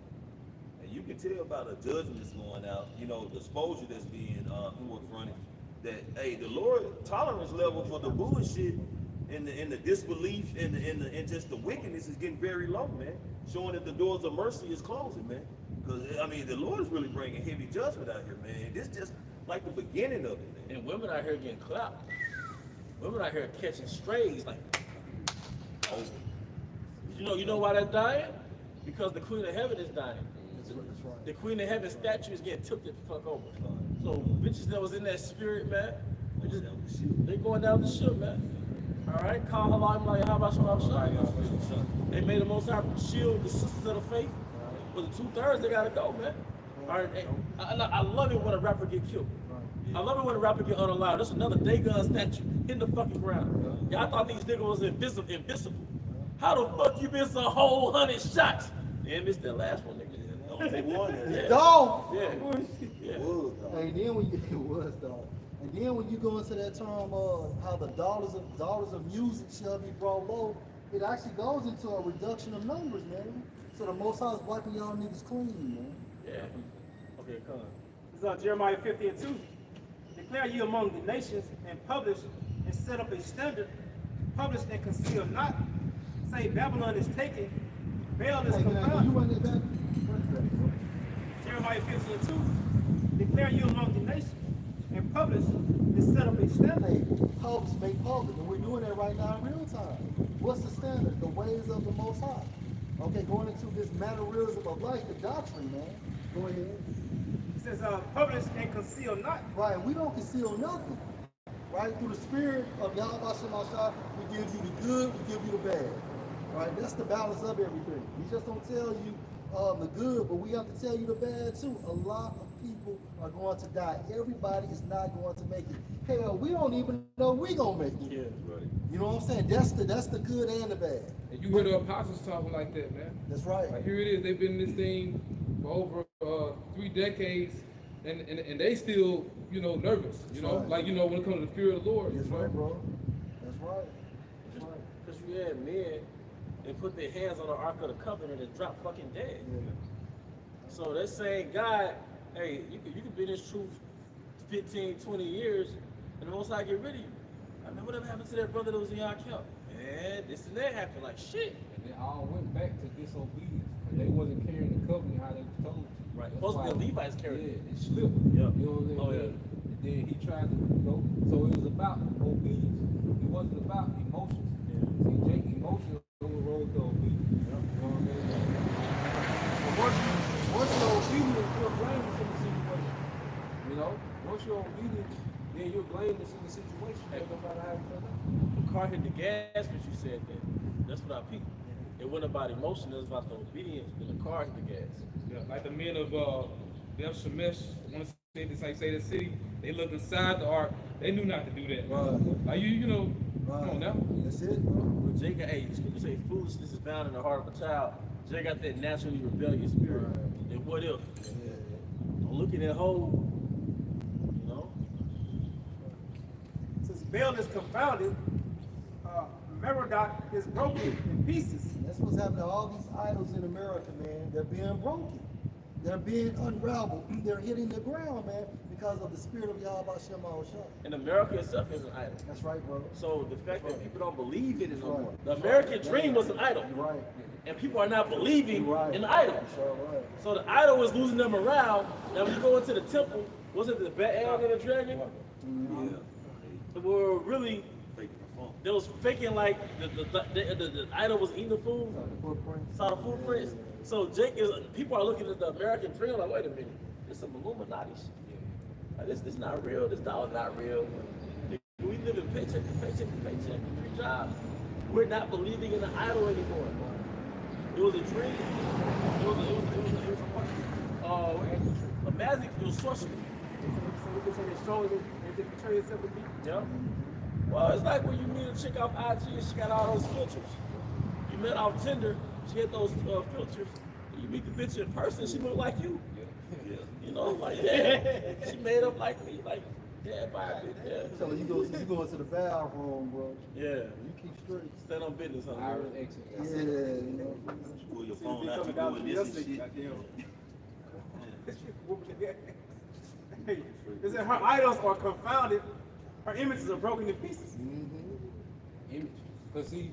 And you can tell by the judgment that's going out, the exposure that's being forefronted, that hey, the Lord tolerance level for the bullshit and the disbelief and just the wickedness is getting very low, man. Showing that the doors of mercy is closing, man. Because the Lord is really bringing heavy judgment out here, man. This just like the beginning of it, man. And women out here getting clapped. Women out here catching strays, like. Oh. You know why that's dying? Because the Queen of Heaven is dying. That's right. The Queen of Heaven statue is getting tilted the fuck over. So bitches that was in that spirit, man, they going down the ship, man. All right, call Halam like how about some They made the Most High shield the sisters of the faith. But the 2/3 they gotta go, man. All right, hey, I love it when a rapper get killed. I love it when a rapper get unalive. That's another Dagon statue in the fucking ground. Yeah, I thought these niggas was invisible. How the fuck you miss a whole 100 shots? Yeah, missed that last one, nigga. They won it. Dog. Yeah. It was, dog. And then when it was dog. And then when you go into that term of how the dollars of music shall be brought low, it actually goes into a reduction of numbers, man. So the Most High is wiping y'all niggas clean, man. Yeah. Okay, come on. This is Jeremiah 50:2. Declare you among the nations and publish and set up a standard. Publish and conceal not. Say Babylon is taken. Baal is Hey, man, confounded. you run that back? What is that, bro? Jeremiah 50:2. Declare you among the nations and publish and set up a standard. Hey, publish, make public, and we're doing that right now in real time. What's the standard? The ways of the Most High. Okay, going into this mannerism of life, the doctrine, man. Go ahead. It says, publish and conceal not. Right, we don't conceal nothing. Right, through the spirit of Yahweh Shemashah, we give you the good, we give you the bad. Right, that's the balance of everything. We just don't tell you the good, but we have to tell you the bad too. A lot of people are going to die. Everybody is not going to make it. Hell, we don't even know we gonna make it. Yeah, right. You know what I'm saying? That's the good and the bad. And you hear the apostles talking like that, man. That's right. Like here it is, they've been in this thing for over 3 decades, and they still, nervous, Right. like, when it comes to the fear of the Lord. That's right, bro. That's right. That's right. Because you had men that put their hands on the Ark of the Covenant and dropped fucking dead. Yeah. So they're saying, God, hey, you can be in this truth 15, 20 years, and the Most High get rid of you. I mean, whatever happened to that brother that was in your camp? Man, this and that happened. Like, shit. And they all went back to disobedience. And they wasn't carrying the covenant how they were told to. Right. That's Supposed to why- be Levi's carrying it. Yeah, it slipped. Yeah. You know what I'm saying? Oh, yeah. And then he tried to, so it was about obedience. It wasn't about emotions. See, Jake, emotions overrode the obedience. You know what I mean? But once you're obedient, you're blameless in the situation. Once you're obedient, then you're blameless in the situation. It doesn't matter how you turn out. The car hit the gas, but you said that. That's what I peeped. It wasn't about emotion, it was about the obedience, but the car hit the gas. Yeah, like the men of Beth Shemesh, want to say this, like say the city, they looked inside the ark, they knew not to do that. Right. Like come on now. That's it, bro. When Jay got, hey, you say foolishness is found in the heart of a child. Jay got that naturally rebellious spirit. Right. And what if? Yeah. Don't look in that hole. Since Baal is confounded, Merodach is broken in pieces. That's what's happening to all these idols in America, man. They're being broken. They're being unraveled. They're hitting the ground, man, because of the spirit of Yahweh Shem Shah. And America itself is an idol. That's right, bro. So the fact that people don't believe it is no Right. more. The American dream was an idol. You're right. And people are not believing You're right. in the idol. You're sure right. So the idol was losing their morale. Now when you go into the temple, was it the Baal and the dragon? They were really, they was faking like the idol was eating the food. Footprints. Saw the footprints. So Jake is, people are looking at the American dream like, wait a minute, this some Illuminati shit. Like, this not real, this dollar not real. We live in paycheck to paycheck to paycheck, 3 jobs. We're not believing in the idol anymore. It was a dream. It was a magic, it was sorcery. So we can say they're stronger and to portray itself to be. Yeah. Well, it's like when you meet a chick off IG and she got all those filters. You met off Tinder, she had those filters. You meet the bitch in person, she look like you. Yeah. You know, like, yeah. She made up like me, like, yeah, bye, bitch, yeah. So you go into the bathroom, bro. Yeah. You keep straight. Stand on business, huh? Irish exit. Yeah, you know. Pull your phone out, you doing this and shit. Hey, it said her idols are confounded, her images are broken in pieces. Image. Cause see,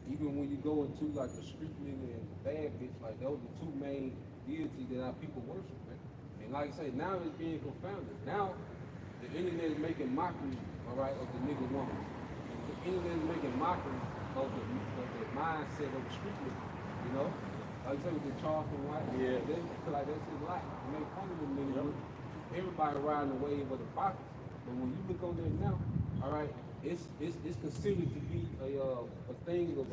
even when you go into like the street nigga and the bad bitch, like those are the 2 main deities that our people worship, man. And like I say, now it's being confounded. Now the internet is making mockery, all right, of the nigga woman. The internet is making mockery of the mindset of the street nigga, you know? Like I said with the Charleston White, Yeah. they feel like that's his life. They make fun of them niggas. Everybody riding the wave of the prophets. But when you look on there now, all right, it's considered to be a thing of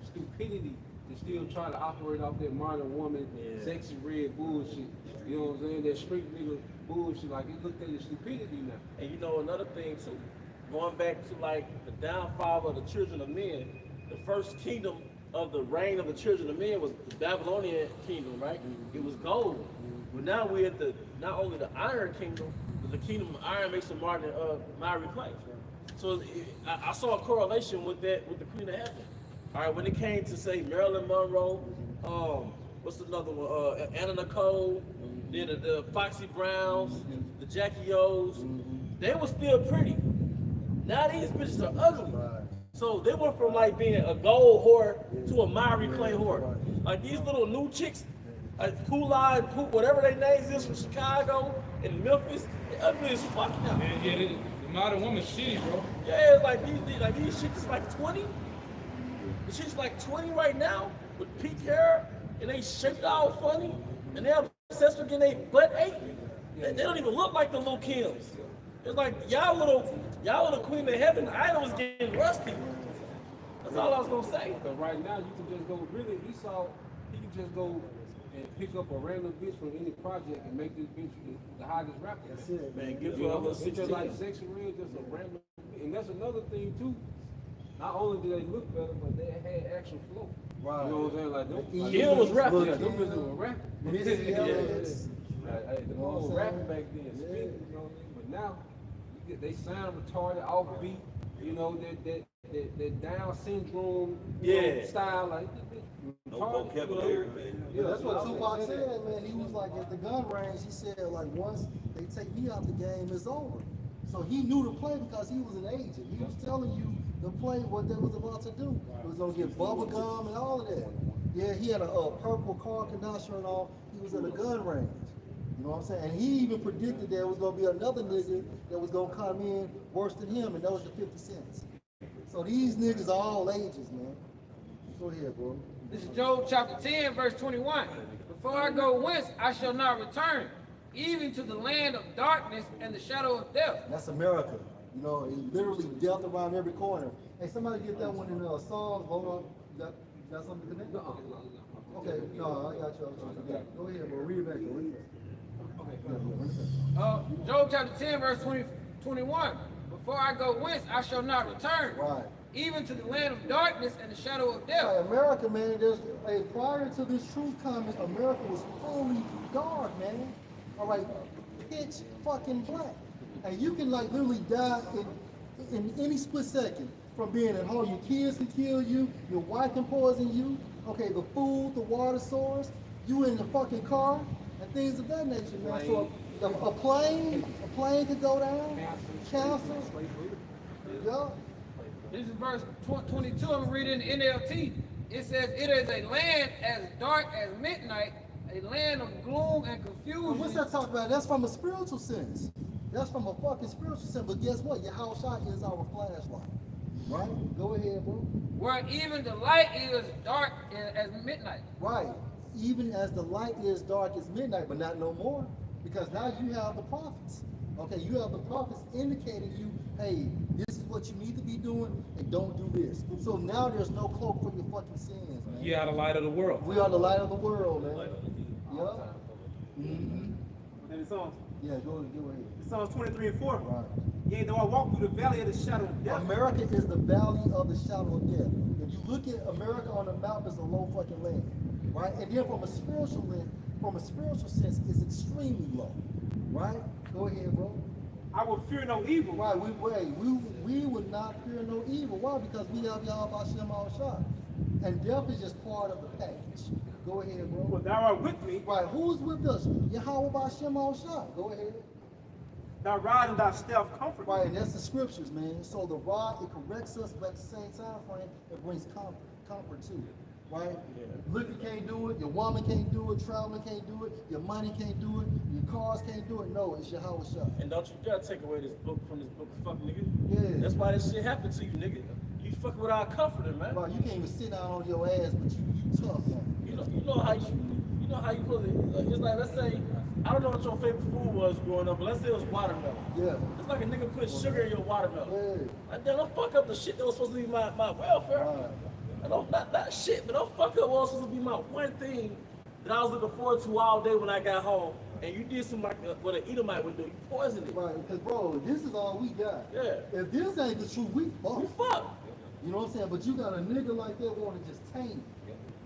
stupidity to still try to operate off that modern woman, sexy red bullshit. You know what I'm saying? That street nigga bullshit. Like it looked at as stupidity now. And you know another thing too, going back to like the downfall of the children of men, the first kingdom of the reign of the children of men was the Babylonian kingdom, right? It was gold. But now we're at not only the Iron Kingdom, but the kingdom of iron makes a modern miry clay. So I saw a correlation with that with the Queen of Heaven. All right, when it came to say Marilyn Monroe, what's another one? Anna Nicole, then the Foxy Browns, the Jackie O's, they were still pretty. Now these bitches are ugly. So they went from like being a gold whore to a miry clay whore. Like these little new chicks, like Pula and Poop, whatever their names is from Chicago and Memphis, they ugly as fuck now. Yeah, the modern woman's shitty, bro. Yeah, it's like these chicks is like 20. The chicks like 20 right now with pink hair and they shaped all funny and they're obsessed with getting their butt ate. They don't even look like the little Kims. It's like y'all little Queen of Heaven idol was getting rusty. That's all I was gonna say. But right now, you can just go, really, Esau, he can just go and pick up a random bitch from any project and make this bitch the hottest rapper. That's it, Man, give You her a know, little it's 16. just like Sexy Red, just a random, and that's another thing too. Not only do they look better, but they had actual flow. Right. You know what I'm saying? Like them, Kim was rapping. Yeah, them bitches were rapping. Missy Yeah. Elliott, The whole rapping back then, spitting, you know what I mean? But now, they sound retarded, offbeat, you know, that Down syndrome style, like, No vocabulary, man. Yeah, That's what Tupac said, man. He was like, at the gun range, he said, like, once they take me out the game, it's over. So he knew the play because he was an agent. He was telling you the play, what they was about to do. It was gonna get bubble gum and all of that. Yeah, he had a purple car shirt on. He was at a gun range. You know what I'm saying? And he even predicted there was gonna be another nigga that was gonna come in worse than him, and that was the 50 Cents. So these niggas are all ages, man. Go ahead, bro. This is Job chapter 10, verse 21. Before I go whence, I shall not return, even to the land of darkness and the shadow of death. That's America. You know, it literally death around every corner. Hey, somebody get that one in Psalms. Hold on. You got something to connect? Okay, no, I got you. Go ahead, bro. Read it back. Read it back. Job chapter 10, verse 21. Before I go whence, I shall not return, Right. even to the land of darkness and the shadow of death. Right, America, man, prior to this truth coming, America was fully dark, man. All right, pitch fucking black. And you can like literally die in any split second from being at home. Your kids can kill you, your wife can poison you, okay, the food, the water source, you in the fucking car, and things of that nature, man. So a plane could go down, cancer, yeah. This is verse 22. I'm reading in NLT. It says, it is a land as dark as midnight, a land of gloom and confusion. What's that talking about? That's from a spiritual sense. That's from a fucking spiritual sense. But guess what? Your house shot is our flashlight. Right? Go ahead, bro. Where even the light is dark as midnight. Right. Even as the light is dark as midnight, but not no more. Because now you have the prophets. Okay, you have the prophets indicating you, hey, this is what you need to be doing, and don't do this. So now there's no cloak for your fucking sins, man. You are the light of the world. We are the light of the world, man. Yeah. Mm-hmm. Then the Psalms. Yeah, go ahead. Psalms 23 and 4. Right. Yea, though I walk through the valley of the shadow of death. America is the valley of the shadow of death. If you look at America on the map, it's a low fucking land, right? And then from a spiritual sense, it's extremely low, right? Go ahead, bro. I will fear no evil. Right? We would not fear no evil. Why? Because we have Yahweh Hashem al-Shah, and death is just part of the package. Go ahead, bro. For thou art with me. Right? Who's with us? Yahweh Hashem al-Shah. Go ahead. Thy rod and thy staff comfort me. Right, and that's the scriptures, man. So the rod, it corrects us, but at the same time frame, it brings comfort too. Right? Yeah. Liquor can't do it, your woman can't do it, traveling can't do it, your money can't do it, your cars can't do it. No, it's Yahweh Shah. And don't you dare take away this book from this book, fuck nigga. Yeah. That's why this shit happened to you, nigga. You fucking with our comforter, man. Right, you can't even sit down on your ass, but you tough, man. You know how you put it. It's like, let's say, I don't know what your favorite food was growing up, but let's say it was watermelon. Yeah. It's like a nigga put sugar in your watermelon. Yeah. Like, then don't fuck up the shit that was supposed to be my welfare. Right. I don't, not shit, but don't fuck up what was supposed to be my one thing that I was looking forward to all day when I got home. And you did something like what an Edomite would do. You poisoned it. Right, because bro, this is all we got. Yeah. If this ain't the truth, we fuck. You fuck. You know what I'm saying? But you got a nigga like that want to just taint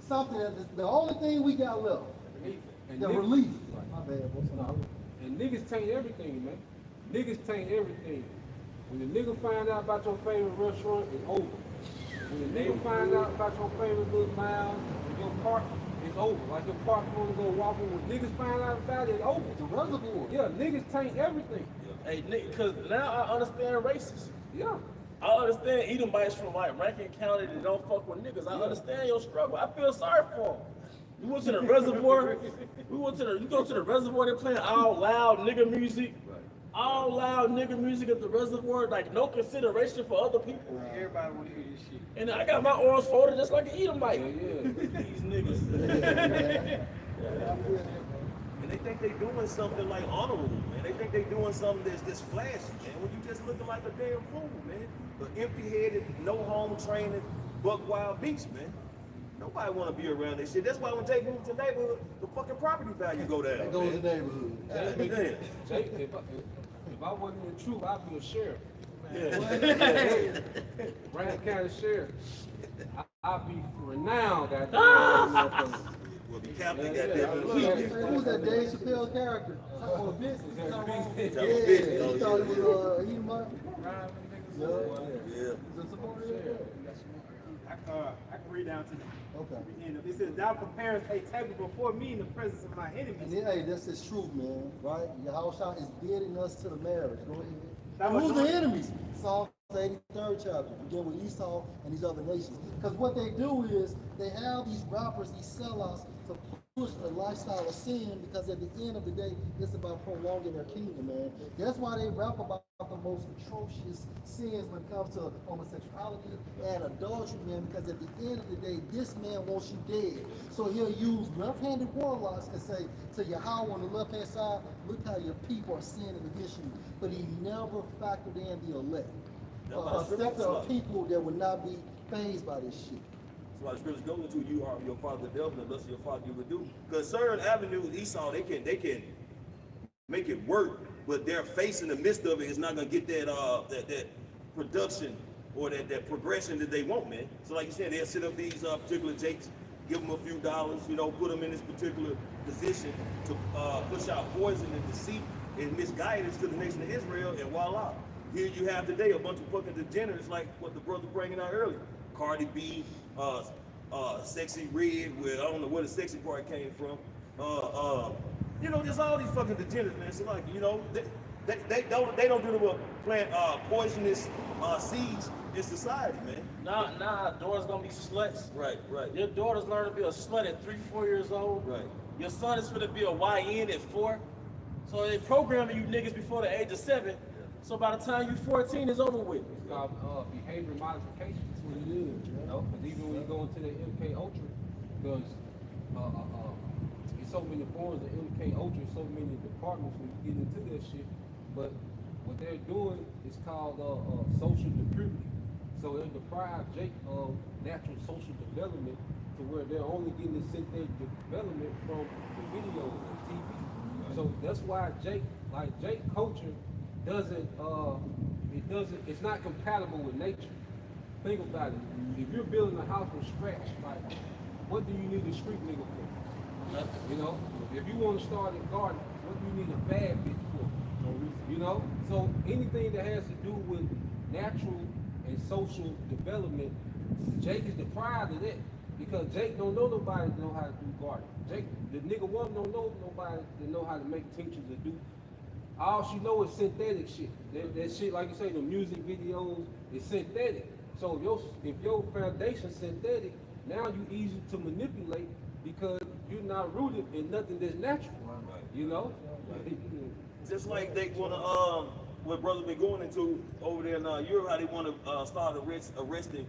something that is the only thing we got left. And The niggas- relief. My bad, bro. No. And niggas taint everything, man. Niggas taint everything. When the nigga find out about your favorite restaurant, it's over. When the nigga find out about your favorite little mile, your park, it's over. Like your park, you want to go walking. When niggas find out about it, it's over. The reservoir. Yeah, niggas taint everything. Hey, nigga, because now I understand racists. Yeah. I understand Edomites from like Rankin County that don't fuck with niggas. I understand your struggle. I feel sorry for them. You went to the reservoir. You go to the reservoir, they're playing all loud nigga music. All loud nigga music at the reservoir, like no consideration for other people. Everybody want to hear this shit. And I got my arms folded just like an Edomite. Yeah. These niggas. And they think they doing something like honorable, man. They think they doing something that's flashy, man. When you just looking like a damn fool, man. The empty-headed, no home training, buck wild beast, man. Nobody want to be around that shit. That's why when Jay moved to the neighborhood, the fucking property value go down. That goes man. in the neighborhood. Yeah. Jay, if I wasn't in the truth, I'd be a sheriff. Brandon County Sheriff. I'd be renowned, goddamn. Captain Yeah, got yeah, that I in the love weekend. Hey, who's that Dave Chappelle character? Or Vince? Yeah, Yeah, Vince. he thought it was Edomite. Rhyme and niggas. Yeah. Yeah. He's a supporter of that. I can read down to them. Okay. And it says, "Thou preparest a table before me in the presence of my And enemies." then, hey, that's his truth, man, right? Yahushua is bidding us to the marriage. Go ahead. That And was who's the the- enemies? Psalm 83rd chapter. Begin with Esau and these other nations. Because what they do is they have these rappers, these sellouts, to push a lifestyle of sin, because at the end of the day, it's about prolonging their kingdom, man. That's why they rap about the most atrocious sins when it comes to homosexuality and adultery, man, because at the end of the day, this man wants you dead. So he'll use left-handed warlocks and say to Yahweh on the left-hand side, look how your people are sinning against you. But he never factored in the elect. That's why A the scripture sector of is people that would not be fazed by this shit. That's why the scriptures go into you are your father the devil, and the lust of your father you would do. Because certain avenues, Esau, they can make it work, but their face in the midst of it is not gonna get that production or that progression that they want, man. So like you said, they'll set up these particular jakes, give them a few dollars, put them in this particular position to push out poison and deceit and misguidance to the nation of Israel, and voila. Here you have today a bunch of fucking degenerates like what the brother bringing out earlier. Cardi B, Sexy Red, where I don't know where the sexy part came from. There's all these fucking degenerates, man. So like, they don't do the plant poisonous seeds in society, man. Nah, daughter's gonna be sluts. Right. Your daughter's learning to be a slut at 3, 4 years old. Right. Your son is gonna be a YN at 4. So they programming you niggas before the age of 7. So by the time you 14, it's over with. It's called behavior modification. That's what it is. Because even when you go into the MK Ultra, because it's so many forms of MK Ultra, so many departments when you get into that shit. But what they're doing is called social depravity. So they deprive Jake of natural social development to where they're only getting the synthetic development from the videos and TV. So that's why Jake culture it's not compatible with nature. Think about it. If you're building a house from scratch, like, what do you need a street nigga for? Nothing. If you want to start a garden, what do you need a bad bitch for? No reason. So anything that has to do with natural and social development, Jake is deprived of that. Because Jake don't know nobody that know how to do gardening. Jake, the nigga woman don't know nobody that know how to make tinctures or do. All she know is synthetic shit. That shit, like you say, the music videos is synthetic. So if your foundation's synthetic, now you easy to manipulate because you're not rooted in nothing that's natural. Just like they wanna what brother been going into over there in Europe, how they wanna start arresting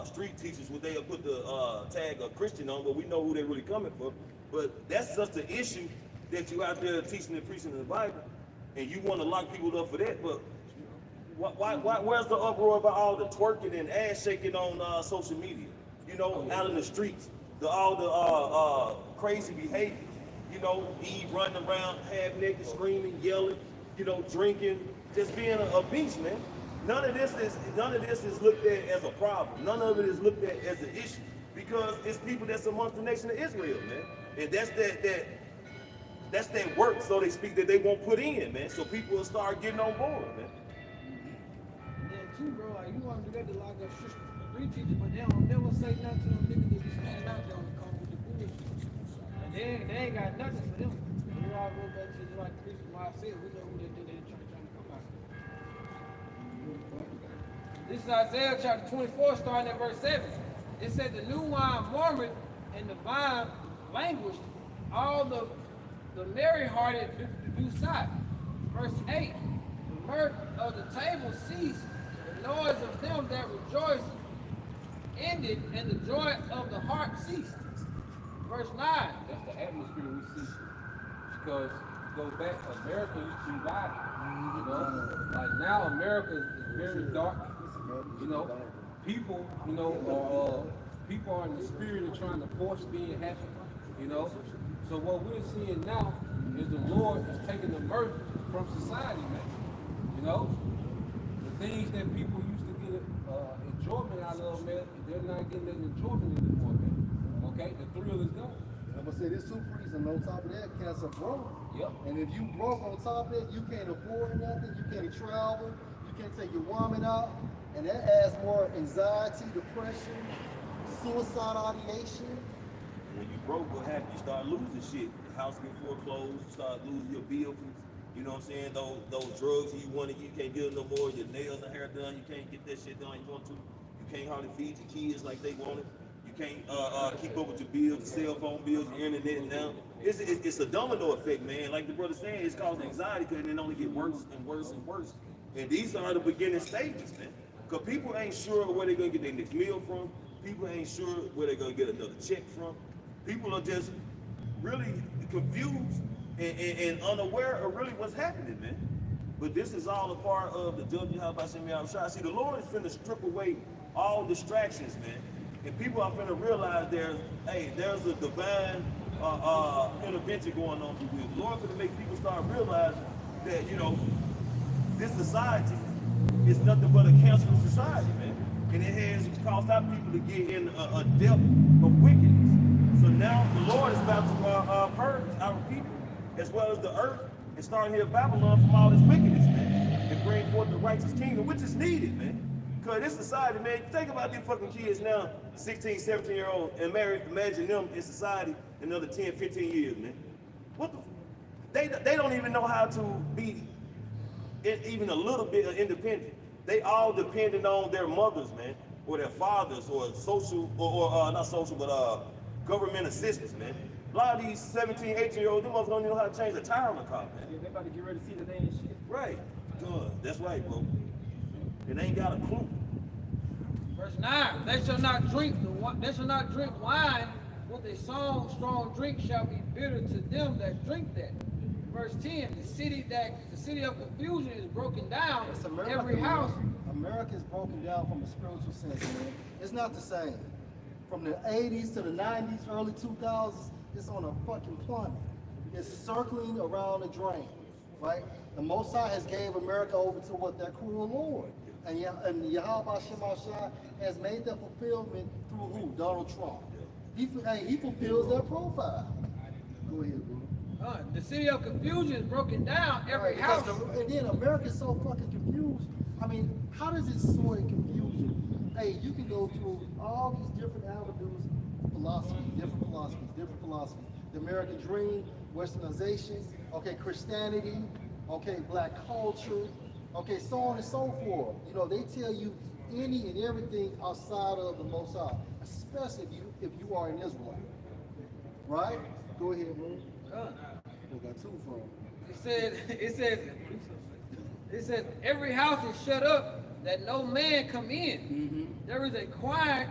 street teachers when they'll put the tag of Christian on, but we know who they really coming for. But that's just the issue that you out there teaching and preaching in the Bible, and you want to lock people up for that. But why where's the uproar about all the twerking and ass shaking on social media? Out in the streets, all the crazy behavior. Eve running around half naked, screaming, yelling, drinking, just being a beast, man. None of this is looked at as a problem. None of it is looked at as an issue because it's people that's amongst the nation of Israel, man. And that's that work, so they speak, that they won't put in, man. So people will start getting on board, man. Yeah, too, bro. Like, you want to do that to lock up sister degree teachers, but they don't never say nothing to them niggas that be standing out there on the corner with the bullshit. And they ain't got nothing for them. We all go back to like Christian said, we know who they did in church trying to come out. This is Isaiah chapter 24, starting at verse 7. It said the new wine murmured and the vine languished. All the merry-hearted do sigh. Verse 8. The mirth of the table ceased. The noise of them that rejoice ended, and the joy of the heart ceased. Verse 9. That's the atmosphere we see. Because go back, America used to be vibrant. Like now America is very dark. People, people are in the spirit of trying to force being happy. So what we're seeing now is the Lord is taking the mirth from society, man. The things that people used to get enjoyment out of, man, they're not getting that enjoyment anymore, man. Okay, the thrill is gone. I'm gonna say this too, priest, and on top of that, cancer broke. Yep. And if you broke on top of that, you can't afford nothing, you can't travel, you can't take your woman out, and that adds more anxiety, depression, suicidal ideation. When you broke, what happened? You start losing shit. The house get foreclosed. You start losing your vehicles. You know what I'm saying? Those drugs you wanted, you can't get them no more. Your nails and hair done, you can't get that shit done you want to. You can't hardly feed your kids like they want it. You can't keep up with your bills, your cell phone bills, your internet now. It's a domino effect, man. Like the brother saying, it's causing anxiety because it only get worse and worse and worse. And these are the beginning stages, man. Because people ain't sure where they're going to get their next meal from. People ain't sure where they're going to get another check from. People are just really confused and unaware of really what's happening, man. But this is all a part of the judgment. How about me outside? See, the Lord is finna strip away all distractions, man. And people are finna realize there's a divine intervention going on through this. The Lord finna make people start realizing that, you know, this society is nothing but a cancerous society, man. And it has caused our people to get in a depth of wickedness. So now the Lord is about to purge our people as well as the earth and start here Babylon from all this wickedness, man. And bring forth the righteous kingdom, which is needed, man. Because this society, man, think about these fucking kids now, 16, 17-year-old, and imagine them in society in another 10, 15 years, man. What the they don't even know how to be even a little bit independent. They all dependent on their mothers, man, or their fathers, or social, or not social, but government assistance, man. A lot of these 17, 18-year-olds, them motherfuckers don't even know how to change a tire on the car, man. Yeah, they about to get ready to see that they ain't shit. Right. Good. That's right, bro. It ain't got a clue. Verse 9, they shall not drink wine with a strong drink shall be bitter to them that drink that. Verse 10, the city of confusion is broken down. It's America, Every house. America is broken down from a spiritual sense, man. It's not the same. From the 80s to the 90s, early 2000s, it's on a fucking plummet. It's circling around the drain, right? The Most High has gave America over to what? That cruel Lord. And Yahweh Shemashah has made that fulfillment through who? Donald Trump. He fulfills that profile. Go ahead, bro. The city of confusion is broken down. Every Right, house. and then America's so fucking confused. I mean, how does it sort in confusion? Hey, you can go through all these different avenues, different philosophies. The American dream, Westernization, okay, Christianity, okay, black culture, okay, so on and so forth. You know, they tell you any and everything outside of the Most High, especially if you are an Israelite. Right? Go ahead, man. We got two from. It says every house is shut up that no man come in. Mm-hmm. There is a crying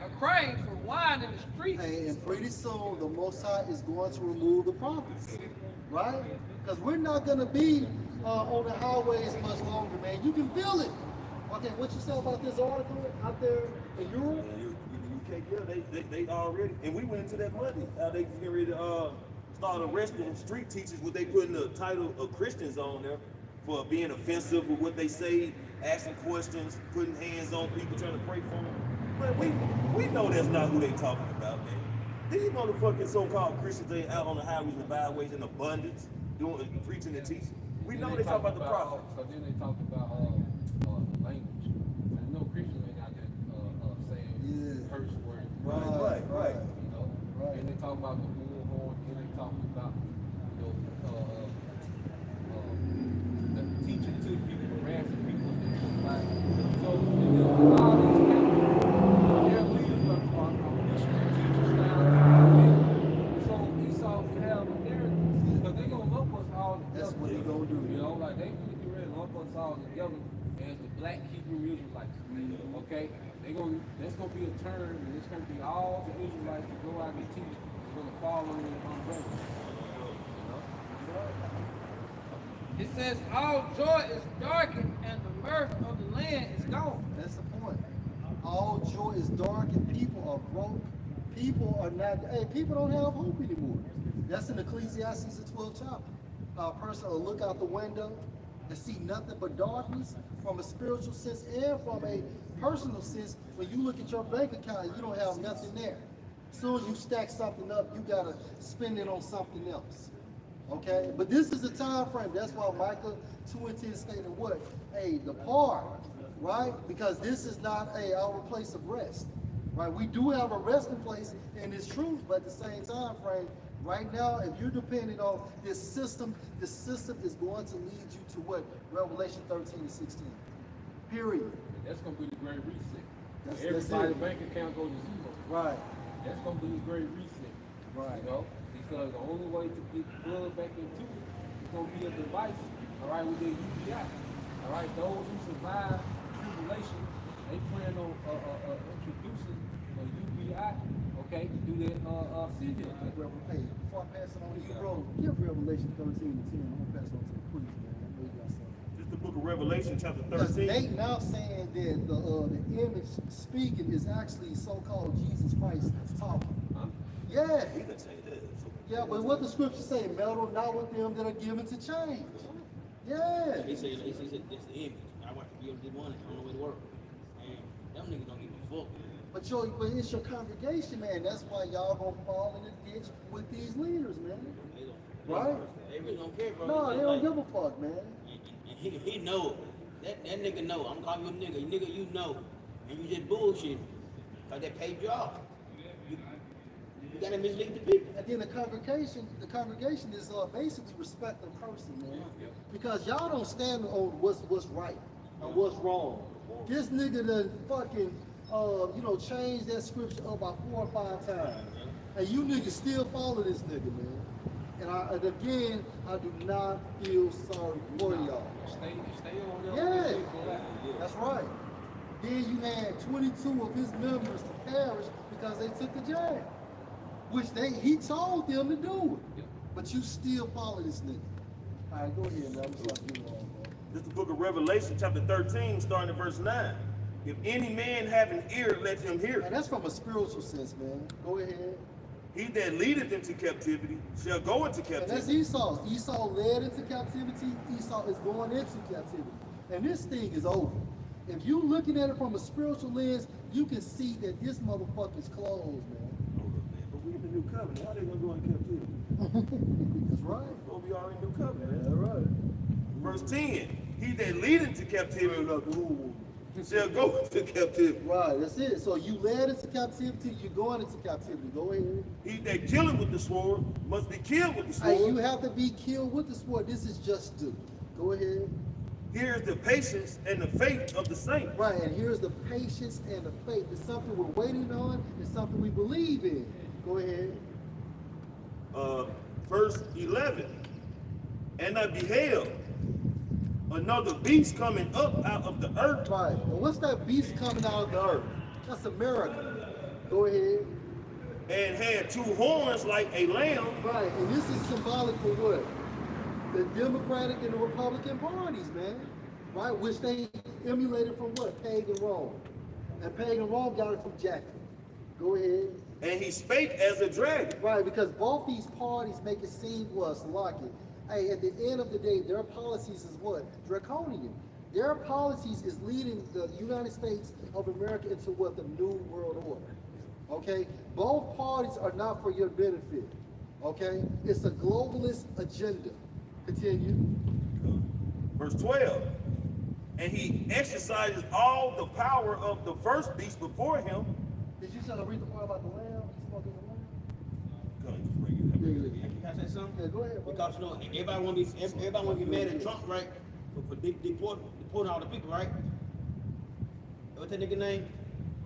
for wine in the streets. And pretty soon the Most High is going to remove the prophets, right? Because we're not going to be on the highways much longer, man. You can feel it. Okay, what you say about this article out there in Europe? They already, and we went into that Monday. They get ready to start arresting street teachers. What they putting the title of Christians on there for being offensive with what they say, asking questions, putting hands on people, trying to pray for them. But we know that's not who they talking about, man. These motherfucking so-called Christians, they out on the highways and byways in abundance, doing preaching and teaching. We know they talk about the prophet. So then they talk about language. And no Christian ain't out there saying curse words. Right. You know, Right. and they talk about the bullhorn. And they talk about the teaching to people, harassing people, and things like that. So all these camps, their leaders are missionary teachers now. So Esau can have a narrative because they gonna lump us all together. That's what he gonna do. You know, like they get ready to lump us all together as the black Hebrew Israelites. Okay? That's gonna be a term, and it's gonna be all the Israelites to go out and teach. It's gonna fall under the umbrella. It says all joy is darkened and the mirth of the land is gone. That's the point. All joy is dark and people are broke. People are not, people don't have hope anymore. That's in Ecclesiastes, the 12th chapter. A person will look out the window and see nothing but darkness from a spiritual sense and from a personal sense. When you look at your bank account, you don't have nothing there. As soon as you stack something up, you gotta spend it on something else. Okay? But this is a time frame. That's why Micah 2:10 stated what? Hey, depart, right? Because this is not our place of rest. Right? We do have a resting place in this truth, but at the same time frame, right now, if you're depending on this system is going to lead you to what? Revelation 13 and 16. Period. That's gonna be the great reset. That's Everybody's it. bank account goes to zero. Right. That's gonna be the great reset. Right. You know, because the only way to get blood back into it is gonna be a device. All right, with their UBI. All right, those who survive tribulation, they plan on introducing a UBI. Okay, to do their sin deal. Hey, before I pass it on to you, bro, give Revelation 13 and 10. I'm gonna pass it on to the priest, man. I know you got something. This is the book of Revelation, chapter Because 13. they now saying that the image speaking is actually so-called Jesus Christ talking. Huh? Yeah. He didn't say that. Yeah, but what the scripture say, meddle not with them that are given to change. Yeah. He said that's the image. I watch the BLD one, I don't know where to work. And them niggas don't give a fuck. But it's your congregation, man. That's why y'all gonna fall in the ditch with these leaders, man. They don't. Right? They really don't care, bro. No, they don't give a fuck, man. And he know. That nigga know. I'm calling you a nigga. Nigga, you know. And you just bullshit. Cause they paid you off. You gotta mislead the people. And then the congregation is basically respect the person, man. Because y'all don't stand on what's right and what's wrong. This nigga done fucking change that scripture up about 4 or 5 times. And you niggas still follow this nigga, man. And again, I do not feel sorry for y'all. Stay on there. Yeah, that's right. Then you had 22 of his members to perish because they took the jab, which he told them to do it. But you still follow this nigga. All right, go ahead, man. I'm sorry you wrong, bro. This is the book of Revelation, chapter 13, starting at verse 9. If any man have an ear, let him hear. And that's from a spiritual sense, man. Go ahead. He that leadeth into captivity shall go into And that's captivity. Esau. Esau led into captivity. Esau is going into captivity. And this thing is over. If you looking at it from a spiritual lens, you can see that this motherfucker is closed, man. But we in the new covenant. How they gonna go into captivity? That's right. Well, we are in new covenant. That's right. Verse 10. He that leadeth into captivity shall go into captivity. Right, that's it. So you led into captivity, you're going into captivity. Go ahead. He that killeth with the sword must be killed with the Hey, sword. you have to be killed with the sword. This is just due. Go ahead. Here is the patience and the faith of the saints. Right, and here's the patience and the faith. It's something we're waiting on. It's something we believe in. Go ahead. Verse 11. And I beheld another beast coming up out of the earth, Right. And what's that beast coming out of the earth? That's America. Go ahead. and had 2 horns like a lamb, Right, and this is symbolic for what? The Democratic and the Republican parties, man. Right, which they emulated from what? Pagan Rome. And pagan Rome got it from Jackie. Go ahead. and he spake as a dragon. Right, because both these parties make it seem was like it. Hey, at the end of the day, their policies is what? Draconian. Their policies is leading the United States of America into what? The New World Order. Okay? Both parties are not for your benefit. Okay? It's a globalist agenda. Continue. Verse 12. And he exercises all the power of the first beast before him. Did you try to read the part about the lamb? He's smoking the lamb? Go ahead, just bring it up. Can I say something? Yeah, go ahead, bro. Because you know everybody want to be mad at Trump, right? For deporting all the people, right? What's that nigga name?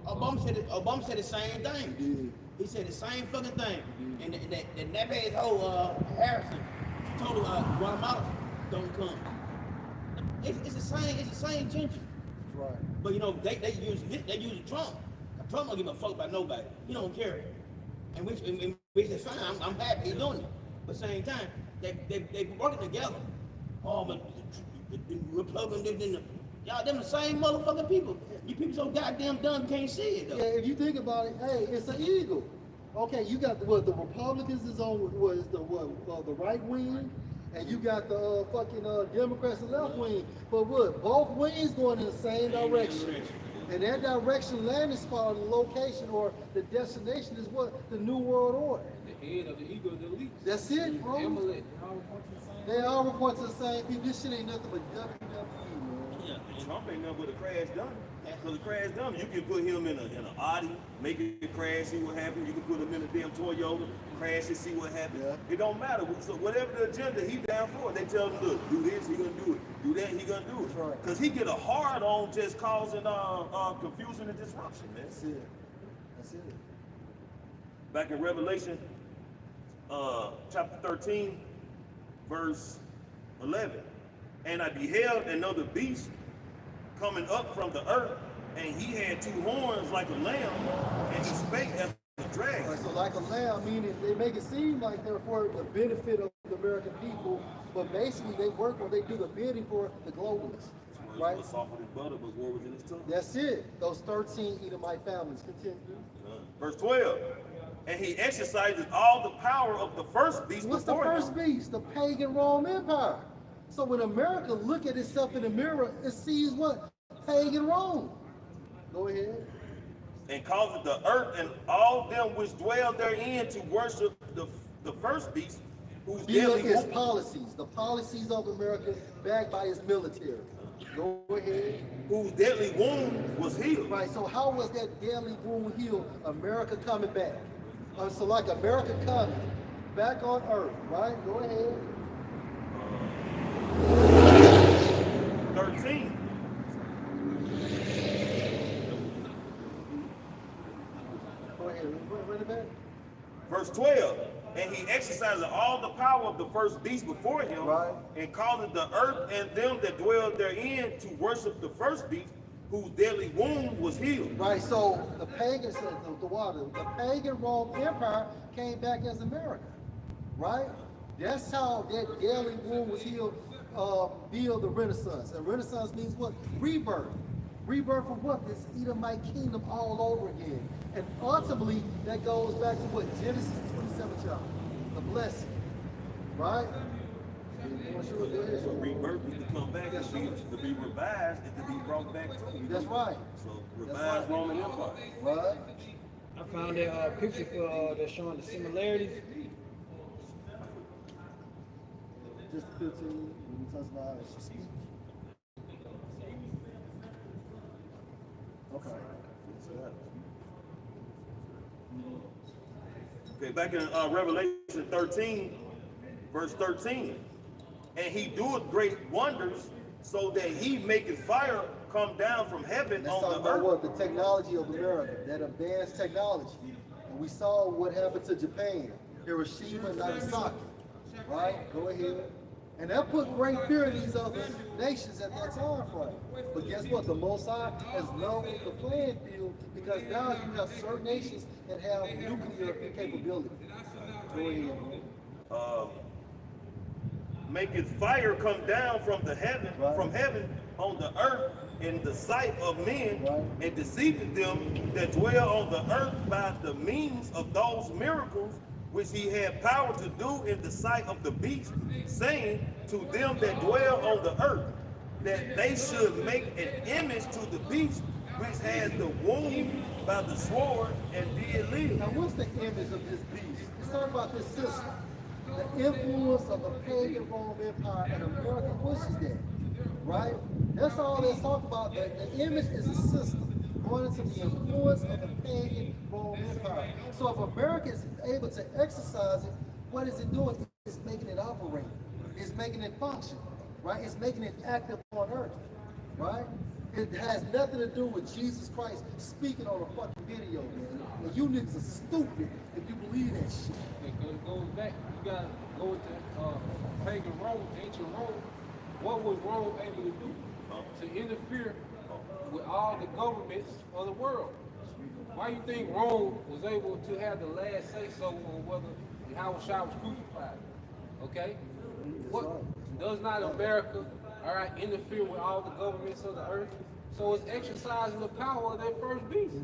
Obama said the same thing. He said the same fucking thing. And that nappy hoe Harrison, she told him Guatemala don't come. It's the same ginger. Right. But you know they use Trump. Trump don't give a fuck about nobody. He don't care. And which is fine. I'm happy he's doing it. But at the same time, they working together. Oh, but the Republicans, y'all them the same motherfucking people. You people so goddamn dumb you can't see it though. Yeah, if you think about it, hey, it's an eagle. Okay, you got the Republicans is on the right wing, and you got the fucking Democrats the left wing. But what? Both wings going in the same direction. And that direction landing spot or the location or the destination is what? The New World Order. The head of the eagle, the least. That's it, bro. Amalek. They all report to the same people. This shit ain't nothing but WWE, man. Yeah, Trump ain't nothing but a crash dummy. Because a crash dummy, you can put him in an Audi, make it crash, see what happens. You can put him in a damn Toyota, crash it, see what happens. Yeah. It don't matter. So whatever the agenda he down for, they tell him, look, do this, he gonna do it. Do that, he gonna do it. That's right. Because he get a hard on just causing confusion and disruption, man. That's it. That's it. Back in Revelation, chapter 13, verse 11. And I beheld another beast coming up from the earth, and he had two horns like a lamb, and he spake as a dragon. Right, so like a lamb, meaning they make it seem like they're for the benefit of the American people, but basically they work or they do the bidding for the globalists. Right? Was softer than butter, but war was in his tongue. That's it. Those 13 Edomite families. Continue. Verse 12. And he exercises all the power of the first beast What's the before first him. beast? The pagan Rome Empire. So when America look at itself in the mirror, it sees what? Pagan Rome. Go ahead. And causeth the earth and all them which dwell therein to worship the first beast, whose Via deadly its wound, policies, the policies of America backed by its military. Go ahead. whose deadly wound was healed. Right, so how was that deadly wound healed? America coming back. So like America coming back on earth, right? Go ahead. 13. Go ahead, run it back. Verse 12. And he exercised all the power of the first beast before him, Right. and caused the earth and them that dwell therein to worship the first beast, whose deadly wound was healed. Right, so the pagan, the pagan Rome Empire came back as America, right? That's how that deadly wound was healed via the Renaissance. And Renaissance means what? Rebirth. Rebirth of what? This Edomite kingdom all over again. And ultimately, that goes back to what? Genesis 27 chapter, the blessing, right? So rebirth is to come back, to be revised, and to be brought back to you. That's right. So revised Roman Empire. Right? I found that picture for that's showing the similarities. Just 15, when we talk about speech. Okay. Okay, back in Revelation 13, verse 13. And he doeth great wonders, so that he maketh fire come down from heaven Let's on talk the about earth. what? The technology of America, that advanced technology. And we saw what happened to Japan, Hiroshima and Nagasaki, right? Go ahead. And that put great fear in these other nations at that time frame. But guess what? The Most High has leveled the playing field because now you have certain nations that have nuclear capability. Go ahead. Maketh fire come down from the heaven, Right. from heaven on the earth in the sight of men, Right. and deceiveth them that dwell on the earth by the means of those miracles which he had power to do in the sight of the beast, saying to them that dwell on the earth, that they should make an image to the beast which had the wound by the sword and did live. Now, what's the image of this beast? It's talking about this system. The influence of the pagan Rome Empire and America pushes that, right? That's all that's talking about. The image is a system going into the influence of the pagan Rome Empire. So if America is able to exercise it, what is it doing? It's making it operate. It's making it function, right? It's making it active on earth, right? It has nothing to do with Jesus Christ speaking on a fucking video, man. And you niggas are stupid if you believe that shit. It goes back, you gotta go into pagan Rome, ancient Rome. What was Rome able to do? To interfere with all the governments of the world. Why you think Rome was able to have the last say so on whether Yahweh Shah was crucified? Okay? What does not America, all right, interfere with all the governments of the earth? So it's exercising the power of that first beast.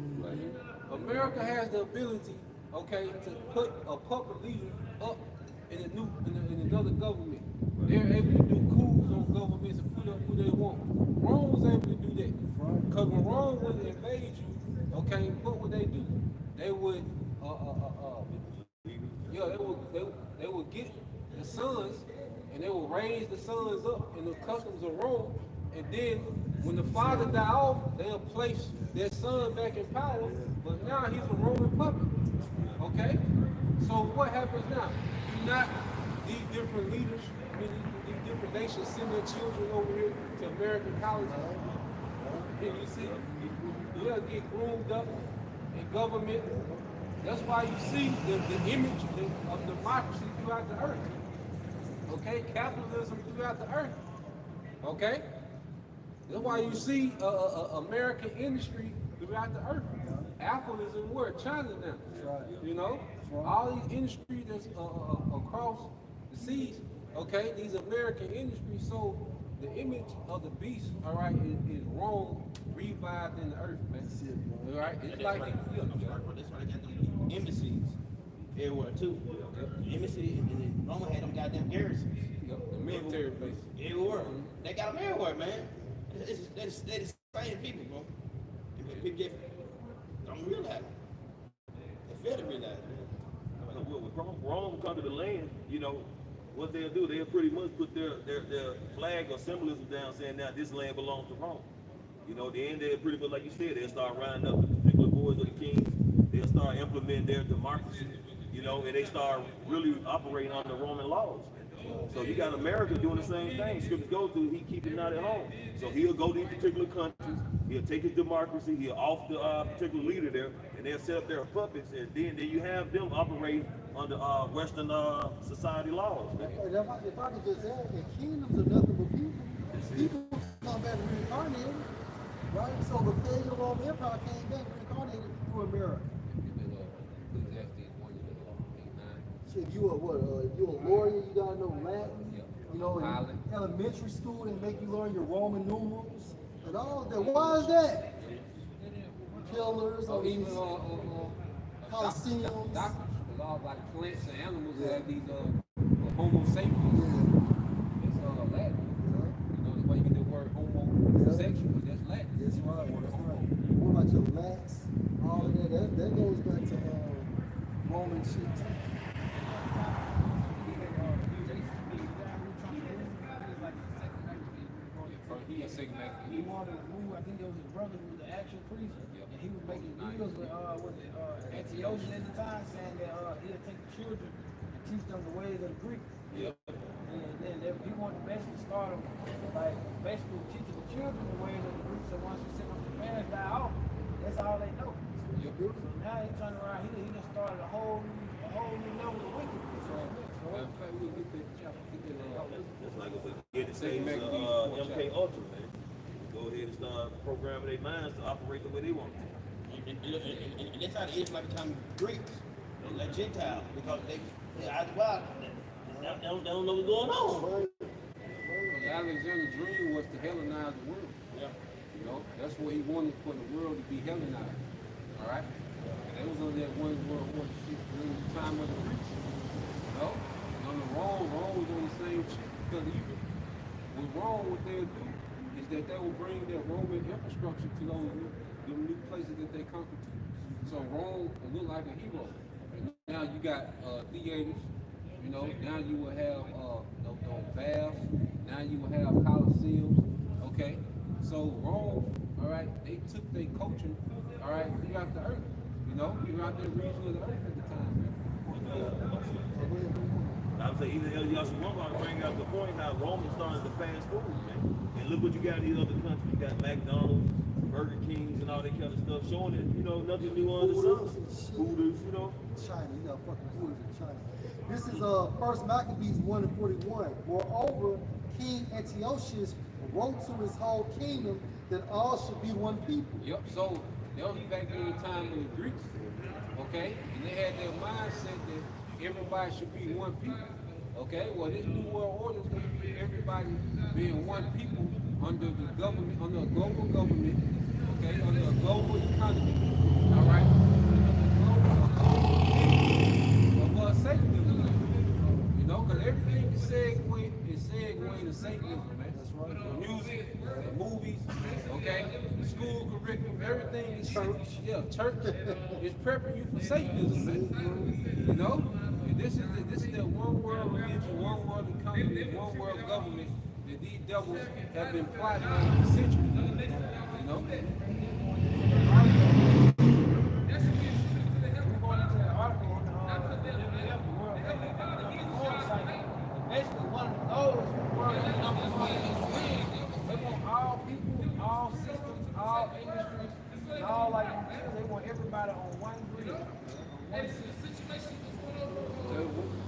America has the ability, okay, to put a puppet leader up in another government. They're able to do coups on governments and put up who they want. Rome was able to do that. Because when Rome would invade you, okay, what would they do? They would, they would get the sons, and they would raise the sons up in the customs of Rome, and then when the father died off, they'll place their son back in power, but now he's a Roman puppet, okay? So what happens now? You not these different leaders, I mean, these different nations send their children over here to American colleges, and you see, they'll get groomed up in government. That's why you see the image of democracy throughout the earth. Okay, capitalism throughout the earth. Okay, that's why you see American industry throughout the earth. Apple is in where? China now. You know, all these industries that's across the seas. Okay, these American industries. So the image of the beast, all right, is Rome revived in the earth, man. All right, it's like that's why they got them embassies everywhere too. Embassy, and then Rome had them goddamn garrisons. the military base. Everywhere. They got them everywhere, man. They're the same people, bro. And people just don't realize it. They fail to realize it. So when Rome come to the land, you know, what they'll do, they'll pretty much put their flag or symbolism down saying now this land belongs to Rome. You know, then they'll pretty much, like you said, they'll start rounding up the particular boards of the kings. They'll start implementing their democracy, you know, and they start really operating under Roman laws. So you got America doing the same thing. Scripture goes to, he keep it not at home. So he'll go to these particular countries, he'll take his democracy, he'll off the particular leader there, and they'll set up their puppets, and then you have them operate under Western society laws. Man. If I could just add, the kingdoms are nothing but people. People come back reincarnated, right? So the pagan Roman Empire came back reincarnated through America. If you a lawyer, you gotta know Latin. You know, in elementary school they make you learn your Roman numerals and all that. Why is that? Pillars or these Colosseums. Doctors, a lot of like plants and animals have these Homo sapiens. It's Latin. You know, that's why you get the word homosexual. That's Latin. That's right. What about your Lax? All of that. That goes back to Roman shit too. He wanted to move, I think it was his brother who was the actual priest, and he was making deals with Antiochus at the time, saying that he'll take the children and teach them the ways of the Greek. And then he wanted to basically start them, like basically teaching the children the ways of the Greek, so once you send them to parents die off, that's all they know. So now he turned around, he just started a whole new level of wickedness. Just like if we get the same MK Ultra, man. Go ahead and start programming their minds to operate the way they want to. And that's how the Israelites become Greeks, like Gentiles, because they out the wild. They don't know what's going on. Alexander's dream was to Hellenize the world. Yeah. You know, that's what he wanted for the world to be Hellenized. All right? And they was under that one world war shit during the time of the Greeks. You know? And under Rome was on the same shit. Because even with Rome, what they'll do is that they will bring their Roman infrastructure to those new places that they conquered to. So Rome will look like a hero. And now you got theaters. You know, now you will have those baths. Now you will have Colosseums. Okay? So Rome, all right, they took their culture, all right, throughout the earth. You know, throughout the region of the earth at the time, man. I would say even Elias Lombard bring up the point how Rome is starting to fast food, man. And look what you got in these other countries. You got McDonald's, Burger Kings, and all that kind of stuff, showing that, you know, nothing new under the sun. Hooters, you know. China, you got fucking Hooters in China. This is First Maccabees 1:41. Moreover, King Antiochus wrote to his whole kingdom that all should be one people. Yep, so that was back during the time of the Greeks, okay? And they had their mindset that everybody should be one people, okay? Well, this new world order is going to be everybody being one people under the government, under a global government, okay? Under a global economy, all right? Of Satanism, you know, because everything is segueing to Satanism, man. That's right. The music, the movies, okay? Okay? The school curriculum, everything is church. Yeah, church is prepping you for Satanism. You know? And this is the one world religion, one world economy, one world government that these devils have been plotting on for centuries. You know? Basically, one of those world they want all people, all systems, all industries, and all like they want everybody on one grid. One system.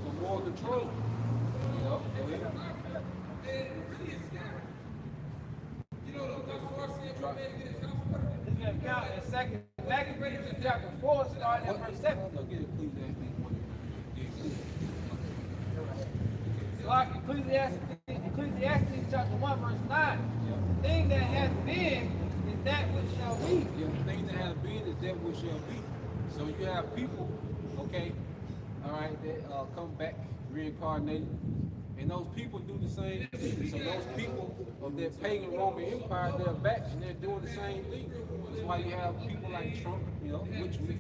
For more control. You know? It's going to count in second. Back in Genesis chapter 4, starting at verse 7. Like Ecclesiastes chapter 1, verse 9. The thing that has been is that which shall be. Yeah, the thing that has been is that which shall be. So you have people, okay, all right, that come back reincarnated, and those people do the same thing. So those people of that pagan Roman Empire, they're back and they're doing the same thing. That's why you have people like Trump, you know, which we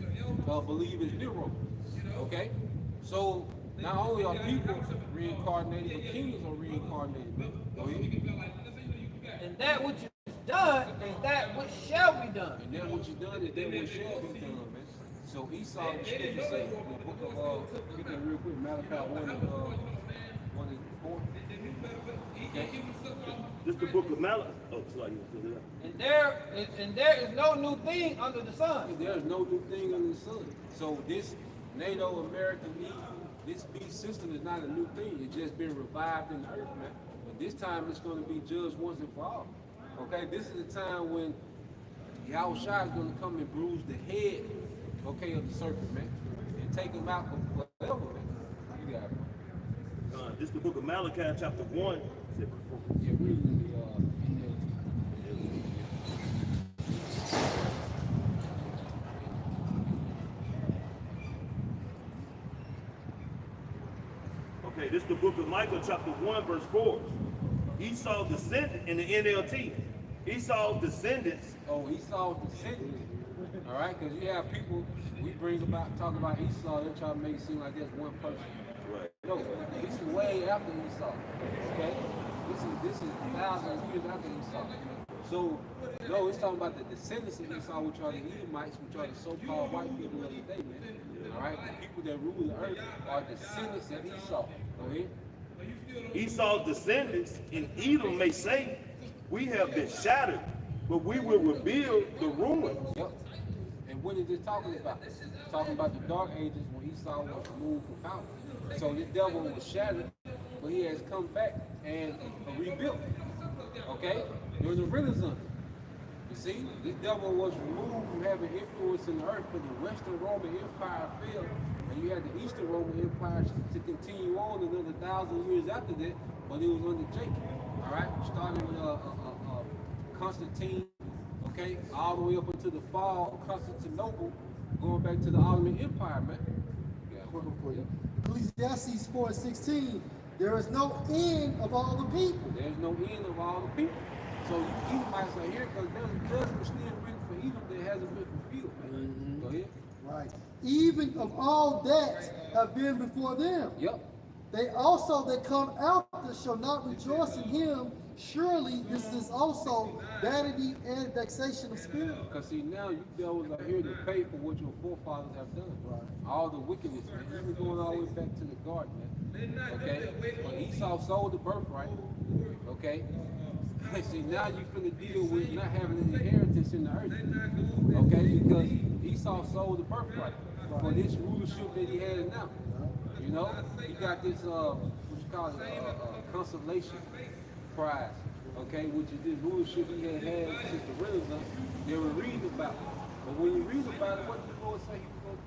believe is Nero. Okay, so not only are people reincarnated, but kingdoms are reincarnated. Go ahead. And that which is done is that which shall be done. And that what you done is that what shall be done, man. So Esau, the scripture say in the book of real quick, Malachi 1 and 4. Okay. This the book of Malachi. Oh, sorry, you want to do that? And there is no new thing under the sun. There is no new thing under the sun. So this NATO American EU, this beast system is not a new thing. It's just been revived in the earth, man. But this time it's going to be judged once and for all. Okay, this is the time when Yahushua is going to come and bruise the head, okay, of the serpent, man, and take him out forever, man. You got it. This is the book of Malachi, chapter 1. Yeah, read in the Okay, this is the book of Micah, chapter 1, verse 4. Esau's descendant in the NLT. Esau's descendants. Oh, Esau's descendants. All right, because you have people we talk about Esau, they try to make it seem like there's one person. Right. No, this is way after Esau. Okay, this is thousands of years after Esau. So, no, it's talking about the descendants of Esau, which are the Edomites, which are the so-called white people of the day, man. All right, the people that rule the earth are descendants of Esau. Go ahead. Esau's descendants in Edom may say, we have been shattered, but we will rebuild the ruins. Yep. And what is this talking about? It's talking about the dark ages when Esau was removed from power. So this devil was shattered, but he has come back and rebuilt. Okay? During the Renaissance. You see, this devil was removed from having influence in the earth because the Western Roman Empire fell, and you had the Eastern Roman Empire to continue on another 1,000 years after that, but it was under Jacob. All right, starting with Constantine, okay, all the way up until the fall of Constantinople, going back to the Ottoman Empire, man. Yeah, For you. Ecclesiastes 4:16, there is no end of all the people. there's no end of all the people. So Edomites are here because there's a judgment still written for Edom that hasn't been fulfilled, man. Go ahead. Right. Even of all that have been before them. Yep. They also that come after shall not rejoice in him. Surely this is also vanity and vexation of spirit. Because see, now you devils are here to pay for what your forefathers have done. Right. All the wickedness, man. Even going all the way back to the garden, man. Okay? When Esau sold the birthright, okay? See, now you finna deal with not having an inheritance in the earth. Okay? Because Esau sold the birthright for this rulership that he has now. You know? He got this, what you call it, consolation prize. Okay? Which is this rulership he had since the Renaissance. They were reading about it. But when you read about it, what did the Lord say he was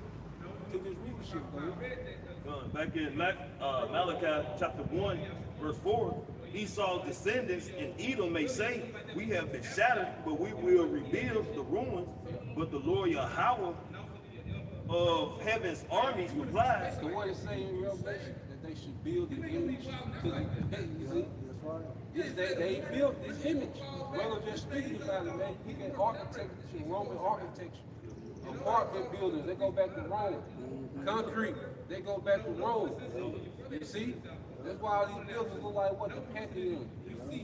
going to do to this rulership? Back in Malachi chapter 1, verse 4, Esau's descendants in Edom may say, we have been shattered, but we will rebuild the ruins. But the Lord Yahweh of heaven's armies replies. The word is saying in Revelation that they should build an image to the you see? They built this image. Brother just speaking about it, man. You get architecture, Roman architecture, apartment buildings, they go back to Rome. Concrete, they go back to Rome. You see? That's why all these buildings look like what the Pantheon.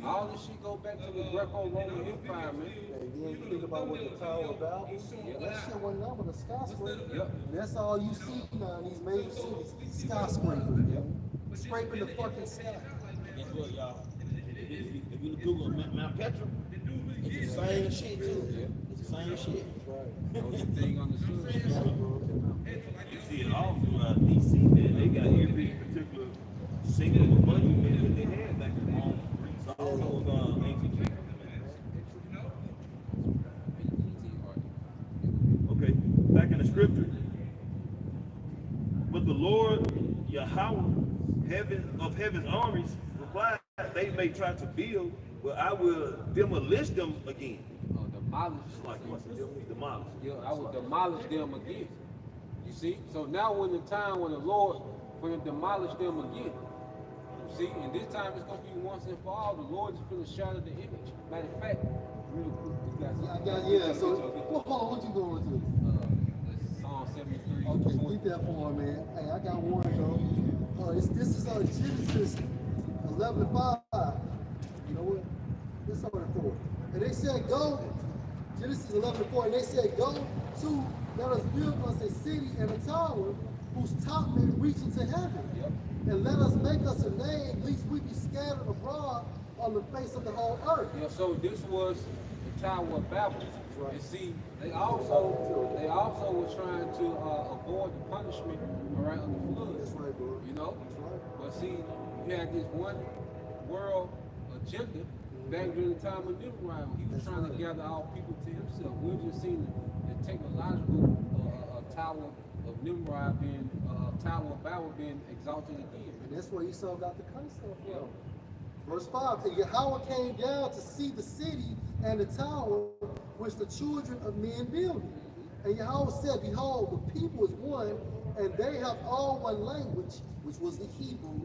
All this shit go back to the Greco-Roman Empire, man. And then you think about what the Tower of Babel, that shit wasn't nothing but a skyscraper. And that's all you see now in these major cities, skyscrapers, man. Scraping the fucking sky. Guess what, y'all? If you Google Mount Petra, it's the same shit too. It's the same shit. Everything on the surface. You see it all throughout DC, man. They got every particular single monument that they had back in Rome, Greece, all those ancient kingdoms, man. Okay, back in the scripture. But the Lord Yahweh, heaven's armies, replied, they may try to build, but I will demolish them again. Demolish. Like what's it? Demolish. Yeah, I will demolish them again. You see? So now when the time when the Lord will demolish them again. You see? And this time it's going to be once and for all. The Lord is going to shatter the image. Matter of fact, really quick, we got something. Yeah, so what you going to? Psalm 73. Okay, keep that for me, man. Hey, I got one though. This is Genesis 11:5. You know what? This on the 4. And they said, go, Genesis 11:4, and they said, go to, let us build us a city and a tower whose top may reach into heaven. Yep. And let us make us a name, lest we be scattered abroad on the face of the whole earth. Yeah, so this was the Tower of Babel. Right. And see, they also were trying to avoid the punishment around the flood. That's right, bro. You know? That's right. But see, you had this one world agenda back during the time of Nimrod. He was trying to gather all people to himself. We've just seen the technological tower of Nimrod being, Tower of Babel being exalted again. And that's where Esau got the curse from. Verse 5, and Yahweh came down to see the city and the tower which the children of men builded. And Yahweh said, behold, the people is one, and they have all one language, which was the Hebrew.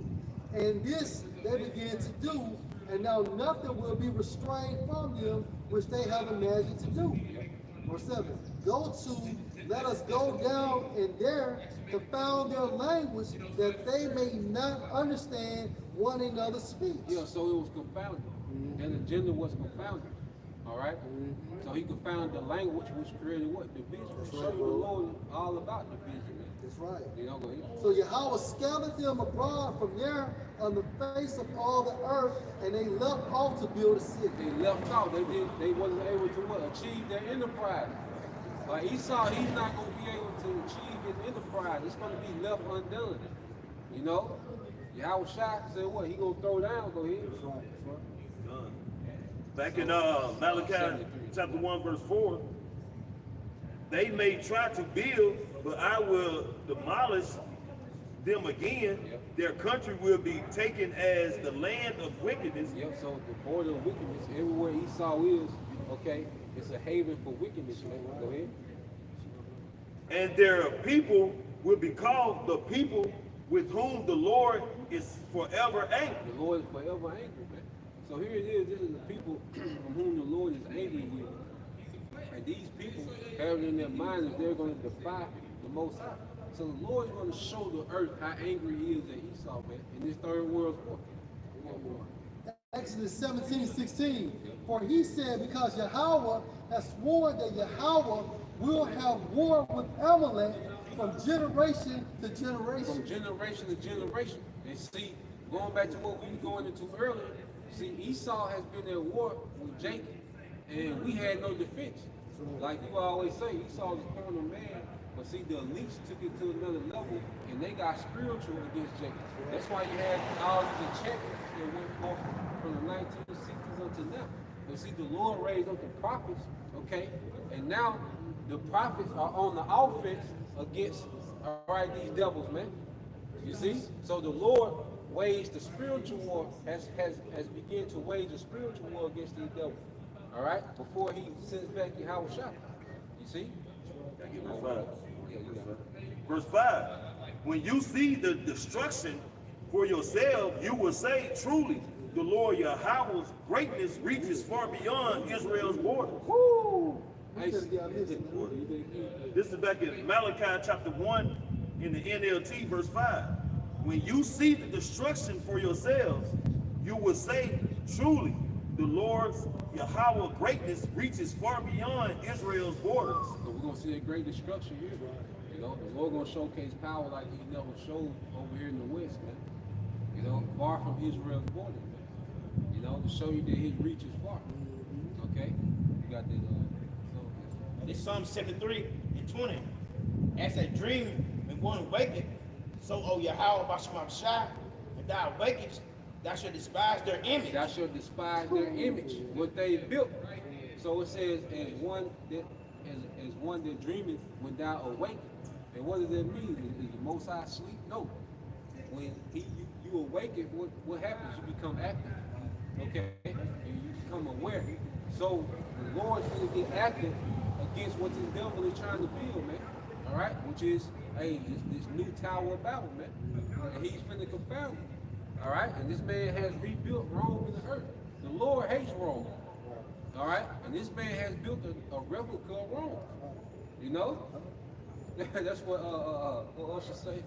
And this they began to do, and now nothing will be restrained from them which they have imagined to do. Verse 7, go to, let us go down and there confound their language, that they may not understand one another's speech. Yeah, so it was confounded. And the agenda was confounded. All right? So he confounded the language, which created what? Division. Show you the Lord all about division. That's right. You know, go ahead. So Yahweh scattered them abroad from there on the face of all the earth, and they left off to build a city. They left out. They wasn't able to what? Achieve their enterprise. Like Esau, he's not going to be able to achieve his enterprise. It's going to be left undone. You know? Yahweh Shai said what? He going to throw down. Go ahead. That's right. That's right. Back in Malachi chapter 1 verse 4, they may try to build, but I will demolish them again. Yep. Their country will be taken as the land of wickedness. Yep, so the border of wickedness, everywhere Esau is, okay, it's a haven for wickedness, man. Go ahead. And their people will be called the people with whom the Lord is forever angry. The Lord is forever angry, man. So here it is, this is the people from whom the Lord is angry with. And these people have it in their mind that they're going to defy the Most High. So the Lord is going to show the earth how angry he is at Esau, man, in this third world war. Exodus 17:16. For he said, because Yahweh has sworn that Yahweh will have war with Amalek from generation to generation. From generation to generation. And see, going back to what we were going into earlier, see, Esau has been at war with Jacob, and we had no defense. Like you always say, Esau is a criminal man, but see, the elites took it to another level, and they got spiritual against Jacob. That's why you had all these enchantments that went forth from the 1960s until now. But see, the Lord raised up the prophets, okay, and now the prophets are on the offense against, all right, these devils, man. You see? So the Lord waged the spiritual war, has begun to wage a spiritual war against these devils. All right? Before he sends back Yahweh Shai. You see? Verse 5. When you see the destruction for yourself, you will say, truly, the Lord Yahweh's greatness reaches far beyond Israel's borders. Woo! We Hey, could have got this, man. This is back in Malachi chapter 1 in the NLT verse 5. When you see the destruction for yourselves, you will say, truly, the Lord's Yahweh greatness reaches far beyond Israel's borders. So we're gonna see a great destruction here, bro. You know, the Lord gonna showcase power like He never showed over here in the West, man. You know, far from Israel's border, man. You know, to show you that His reach is far. Okay, you got this. This Psalm 73 and 20. As a dream when one awaketh, so O Yahweh Basham Shai, and thou awakest, thou shalt despise their image. Thou shalt despise their image, what they built. So it says, as one that dreameth when thou awake. And what does that mean? Is the Most High sleep? No. When you awaken, what happens? You become active. Okay? And you become aware. So the Lord's going to get active against what the devil is trying to build, man. All right? Which is, hey, this new Tower of Babel, man. And he's finna confound it. All right? And this man has rebuilt Rome in the earth. The Lord hates Rome. All right? And this man has built a replica of Rome. You know? That's what Usher say.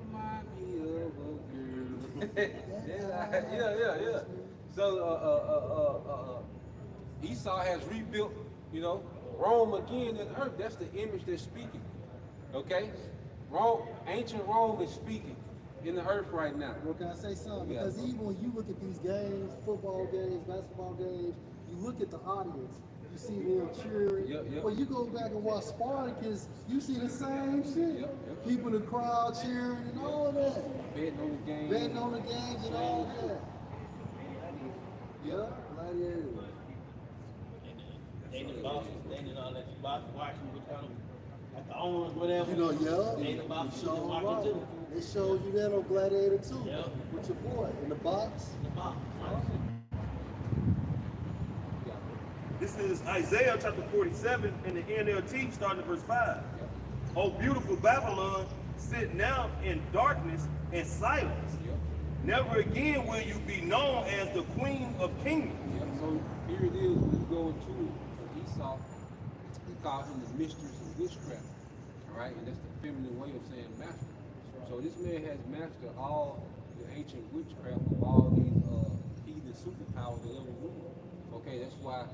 Remind me of a girl. yeah. So Esau has rebuilt, you know, Rome again in earth. That's the image that's speaking. Okay? Rome, ancient Rome is speaking in the earth right now. Well, can I say something? Yeah. Because even when you look at these games, football games, basketball games, you look at the audience, you see them cheering. Yep. But you go back and watch Spartacus, you see the same shit. Yep. People in the crowd cheering and all of that. Betting on the game. Betting on the games and all of that. Yeah, gladiator. They the bosses, they did all that box watching, we kind of like the owners, whatever. You know, yeah. They the bosses, They they showed watching right. too. They showed you that on Gladiator too. Yeah. With your boy in the box. The box. This is Isaiah chapter 47 in the NLT, starting at verse 5. O beautiful Babylon, sit now in darkness and silence. Never again will you be known as the queen of kingdoms. Yeah, so here it is when you go into Esau, he calls him the mistress of witchcraft. All right, and that's the feminine way of saying master. So this man has mastered all the ancient witchcraft of all these heathen superpowers that ever ruled. Okay, that's why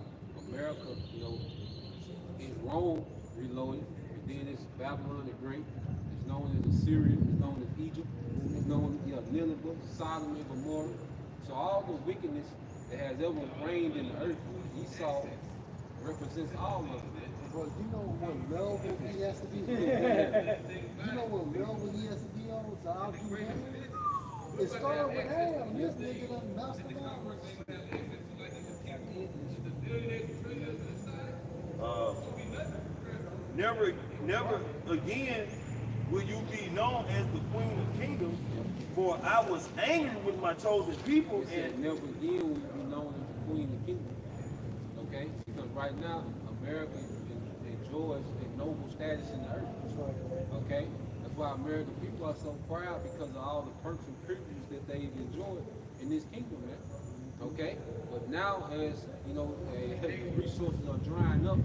America, you know, is Rome reloaded, and then it's Babylon the Great. It's known as Assyria, it's known as Egypt, it's known as Nineveh, Sodom and Gomorrah. So all the wickedness that has ever reigned in the earth, Esau represents all of it. Bro, you know what level he has to be on? You know what level he has to be on to outdo him? It started with Ham. This nigga done mastered Never again will you be known as the queen of kingdoms, for I was angry with my chosen people, It said and never again will you be known as the queen of kingdom. Okay? Because right now, America enjoys a noble status in the earth. Okay? That's why American people are so proud because of all the perks and privileges that they've enjoyed in this kingdom, man. Okay? But now, as you know, the resources are drying up,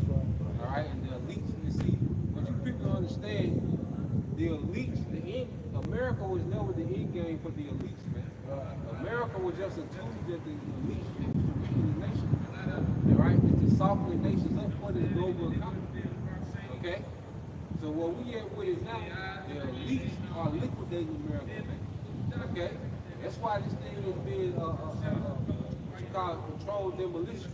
all right, and the elites, you see, what you people understand, the elites, America was never the end game for the elites, man. America was just a tool that the elites used to weaken the nation, all right, and to soften the nations up for this global economy. Okay? So what we at with it now, the elites are liquidating America, man. Okay? That's why this thing is being what you call controlled demolition.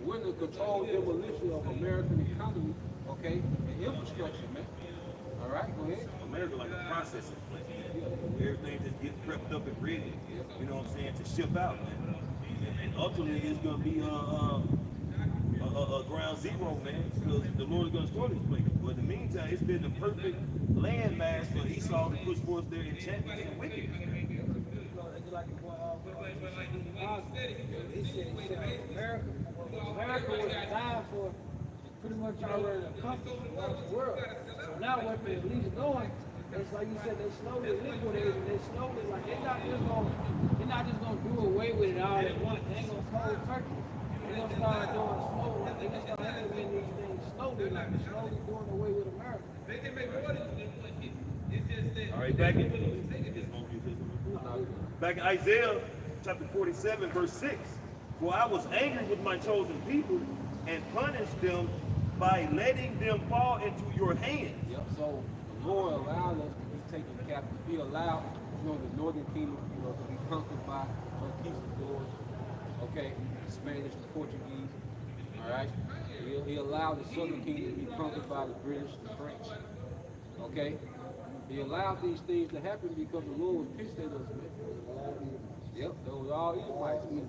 We're in the controlled demolition of American economy, okay, and infrastructure, man. All right, go ahead. America like a processing plant. Everything just gets prepped up and ready. You know what I'm saying, to ship out, man. And ultimately, it's gonna be a ground zero, man, because the Lord is gonna destroy this place. But in the meantime, it's been the perfect landmass for Esau to push forth their enchantments and wickedness. America was designed for pretty much already accomplished the world. So now what they're at least doing It's like you said, they slowly liquidate it. They slowly, like, they're not just gonna do away with it all at once. They ain't gonna cold turkey. They're gonna start doing slow. They're gonna start implementing these things slowly, like slowly doing away with America. They can make money. It's just that. All right, back in Isaiah chapter 47, verse 6. For I was angry with my chosen people and punished them by letting them fall into your hands. Yep. So the Lord allowed us to be taken captive. He allowed, the northern kingdom, to be conquered by conquistadors. Okay, the Spanish, the Portuguese. All right. He allowed the southern kingdom to be conquered by the British, the French. Okay. He allowed these things to happen because the Lord was pissed at us, man. Yep, those all Edomites, man.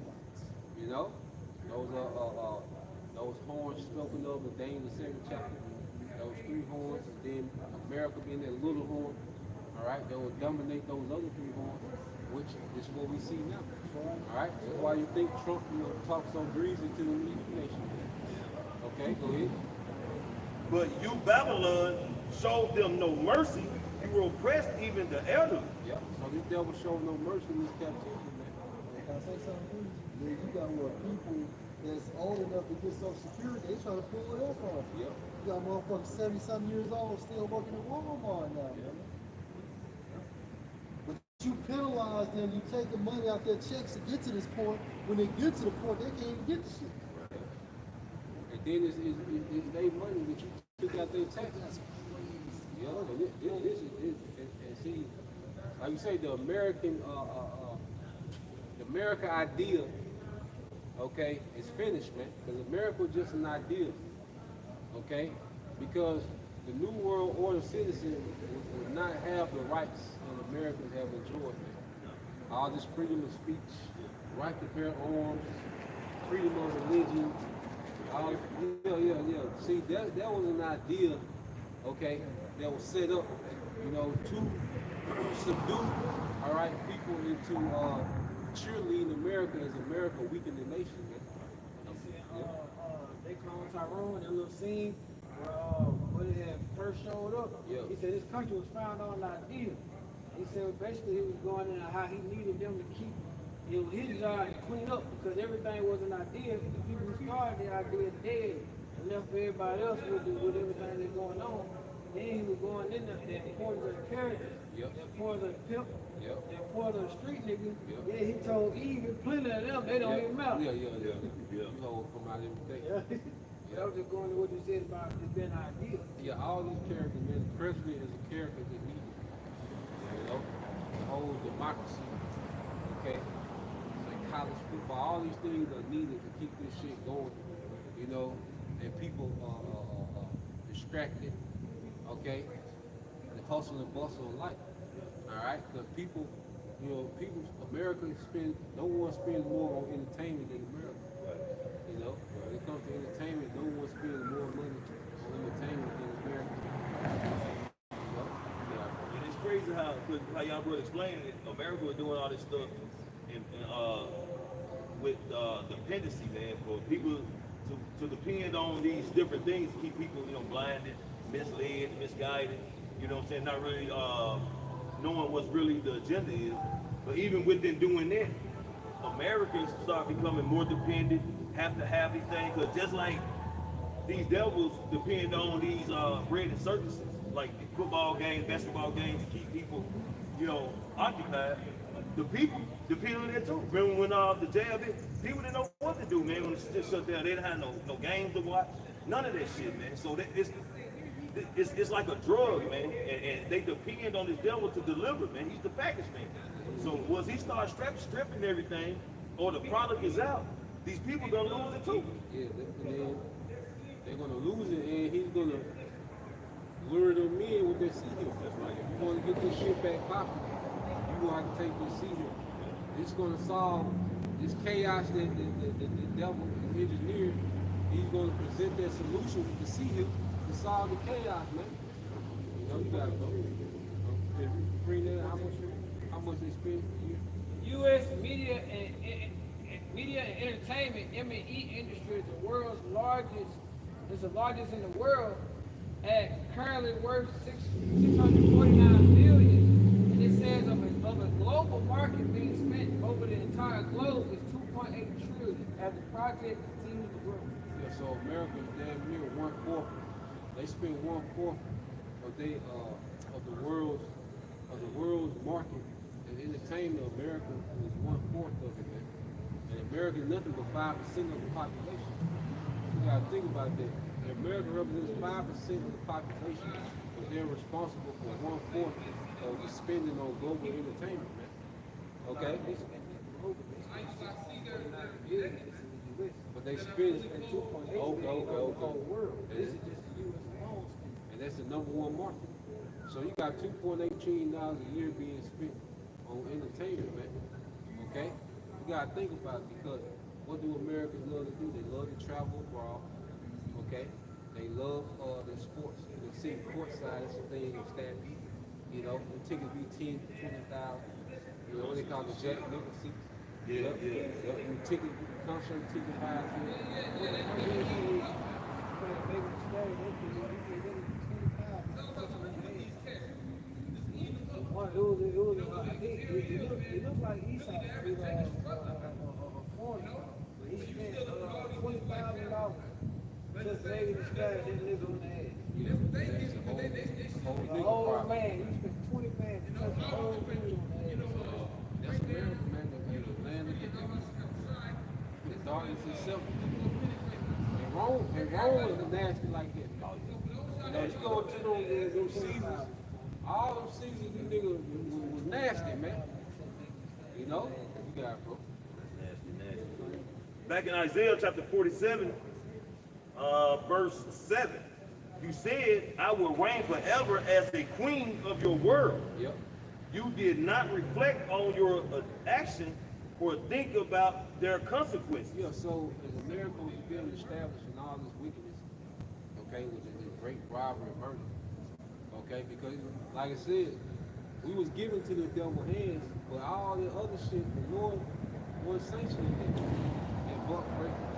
Those horns spoken of in Daniel the 7th chapter. Those 3 horns, and then America being that little horn. All right, they will dominate those other 3 horns, which is what we see now. All right, that's why you think Trump, talks so greasy to the nation. Okay, go ahead. But you, Babylon, showed them no mercy. You were oppressed even the elderly. Yep. So this devil showed no mercy in this captivity, man. Can I say something? Man, you got more people that's old enough to get Social Security. They trying to pull it up on. Yep. You got motherfuckers 70-something years old still working at Walmart now, man. But you penalize them. You take the money out their checks to get to this point. When they get to the point, they can't even get the shit. And then it's their money that you took out their taxes. Yeah, and this is and see, like you say, the American idea, okay, is finished, man. Because America was just an idea, okay? Because the New World Order citizens would not have the rights that Americans have enjoyed, man. All this freedom of speech, right to bear arms, freedom of religion, all, yeah. See, that was an idea, okay, that was set up, to subdue, all right, people into cheerleading America as America weakened the nation, man. They clone Tyrone, that little scene where it had first showed up. Yeah. He said this country was founded on an idea. He said basically he was going into how he needed them to keep. It was his job to clean up because everything was an idea. The people who started the idea dead and left everybody else with everything that's going on. Then he was going in there, the importance of the character, Yep. the importance of the pimp, Yep. the importance of the street nigga. Yep. Yeah, he told Eve and plenty of them, they don't even matter. Yeah. You know, come out every day. I was just going to what you said about it being an idea. Yeah, all these characters, man. The president is a character that needed. The whole democracy, okay? Like college football, all these things are needed to keep this shit going, and people are distracted, okay? The hustle and bustle of life, all right? Because people, America no one spends more on entertainment than America. When it comes to entertainment, no one spends more money on entertainment than America. And it's crazy how y'all were explaining it. America was doing all this stuff with dependency, man, for people to depend on these different things to keep people, blinded, misled, misguided. Not really knowing what's really the agenda is. But even within doing that, Americans start becoming more dependent, have to have these things, because just like these devils depend on these bread and circuses, like football games, basketball games, to keep people, occupied. The people depend on that too. Remember when the jail bit, people didn't know what to do, man. When the shit shut down, they didn't have no games to watch, none of that shit, man. So it's like a drug, man, and they depend on this devil to deliver, man. He's the package man. So once he starts stripping everything, or the product is out, these people gonna lose it too. Yeah, and then they're gonna lose it, and he's gonna lure them in with their seed. That's right. If you want to get this shit back popping, you gonna have to take this seed. It's gonna solve this chaos that the devil is engineered. He's gonna present that solution with the seed to solve the chaos, man. You gotta go. Bring that. How much they spend? U.S. media and entertainment (M&E) industry is the world's largest. It's the largest in the world, at currently worth $649 global market being spent over the entire globe is 2.8 trillion as the project continues to grow. Yeah, so America is damn near 1/4. They spend 1/4 of they of the world's market and entertainment. America is 1/4 of it, man. And America is nothing but 5% of the population. You gotta think about that. America represents 5% of the population, but they're responsible for 1/4 of the spending on global entertainment, man. Okay? But they spend 2.8 okay. World. This is just the U.S. alone. And that's the #1 market. So you got $2.8 trillion a year being spent on entertainment, man. Okay? You gotta think about it, because what do Americans love to do? They love to travel abroad. Okay? They love the sports. They see courtside, that's the thing of stats. You know, the tickets be 10, 20,000. You know what they call the Jack Nicholson seats. Yeah. The ticket, concert ticket highs here. It looked like Esau with a foreign, but he spent $20,000 just maybe to start his living on the edge. The whole man, he spent 20 bands to touch the whole thing on the edge. That's America, man. The land of the darkness itself. And Rome is nasty like that. Now you go to those seasons, all them seasons, you niggas was nasty, man. You know? You got it, bro. Nasty. Back in Isaiah chapter 47, verse 7, you said, I will reign forever as the queen of your world. Yep. You did not reflect on your action or think about their consequences. Yeah, so as America was being established in all this wickedness, okay, which is the great robbery and murder, okay, because like I said, we was given to the devil hands, but all the other shit, the Lord was sanctioning it and buck breakers.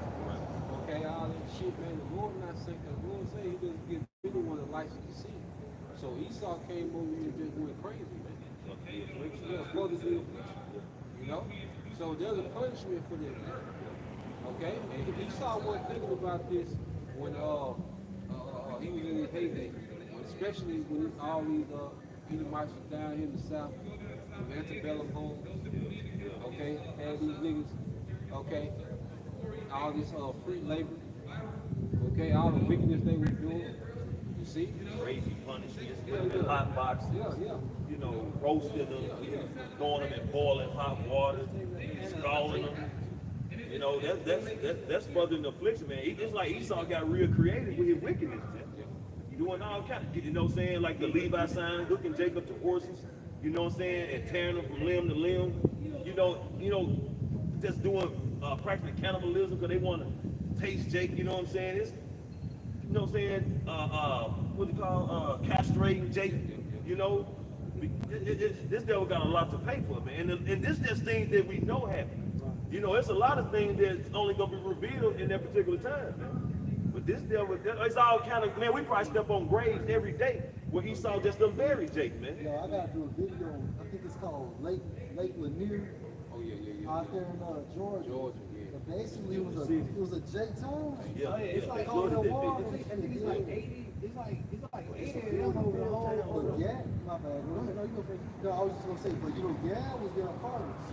Okay, all that shit, man, the Lord not sanctioning. The Lord said he doesn't give anyone a license to sin. So Esau came over here and just went crazy, man. Yeah, for the affliction. You know? So there's a punishment for this, man. Okay? And Esau wasn't thinking about this when he was in his heyday. Especially when all these Edomites were down here in the south, the antebellum homes, okay, had these niggas, okay, all this free labor, okay, all the wickedness they were doing, you see? Crazy punishments, putting them in hot boxes, you know, roasting them, throwing them in boiling hot water, scalding them. You know, that's further than affliction, man. It's like Esau got real creative with his wickedness, man. Doing all kind of, you know what I'm saying, like the Levi sign, hooking Jacob to horses, you know what I'm saying, and tearing them from limb to limb. You know, just doing practically cannibalism because they want to taste Jake, you know what I'm saying? It's, you know what I'm saying, what do you call, castrating Jake, you know? This devil got a lot to pay for, man. And this just things that we know happen. You know, it's a lot of things that's only going to be revealed in that particular time, man. But this devil, it's all kind of, man, we probably step on graves every day where Esau just done buried Jake, man. Yo, I gotta do a video, I think it's called Lake Lanier. Oh, yeah. Out there in Georgia. Yeah. But basically, it was a Jake town. Yeah, It's like they on the flooded that wall. bitch. I think it's like 80. It's like 80 of them over the whole. But Gad, my bad. No, I was just gonna say, but you know, Gad was their partners.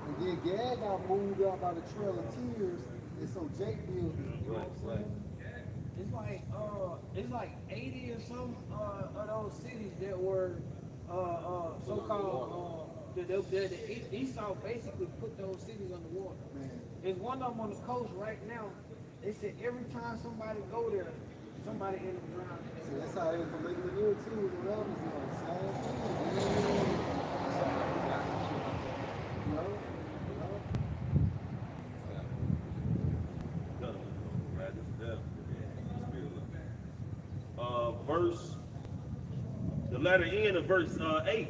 And then Gad got moved out by the Trail of Tears, and so Jake built it. You know what I'm saying? It's like 80 or some of those cities that were so-called the Esau basically put those cities underwater. Man. There's one of them on the coast right now. They said every time somebody go there, somebody end up drowning. See, that's how it is for Lake Lanier too. What else is on? Same thing. You know? Verse, the letter end of verse 8.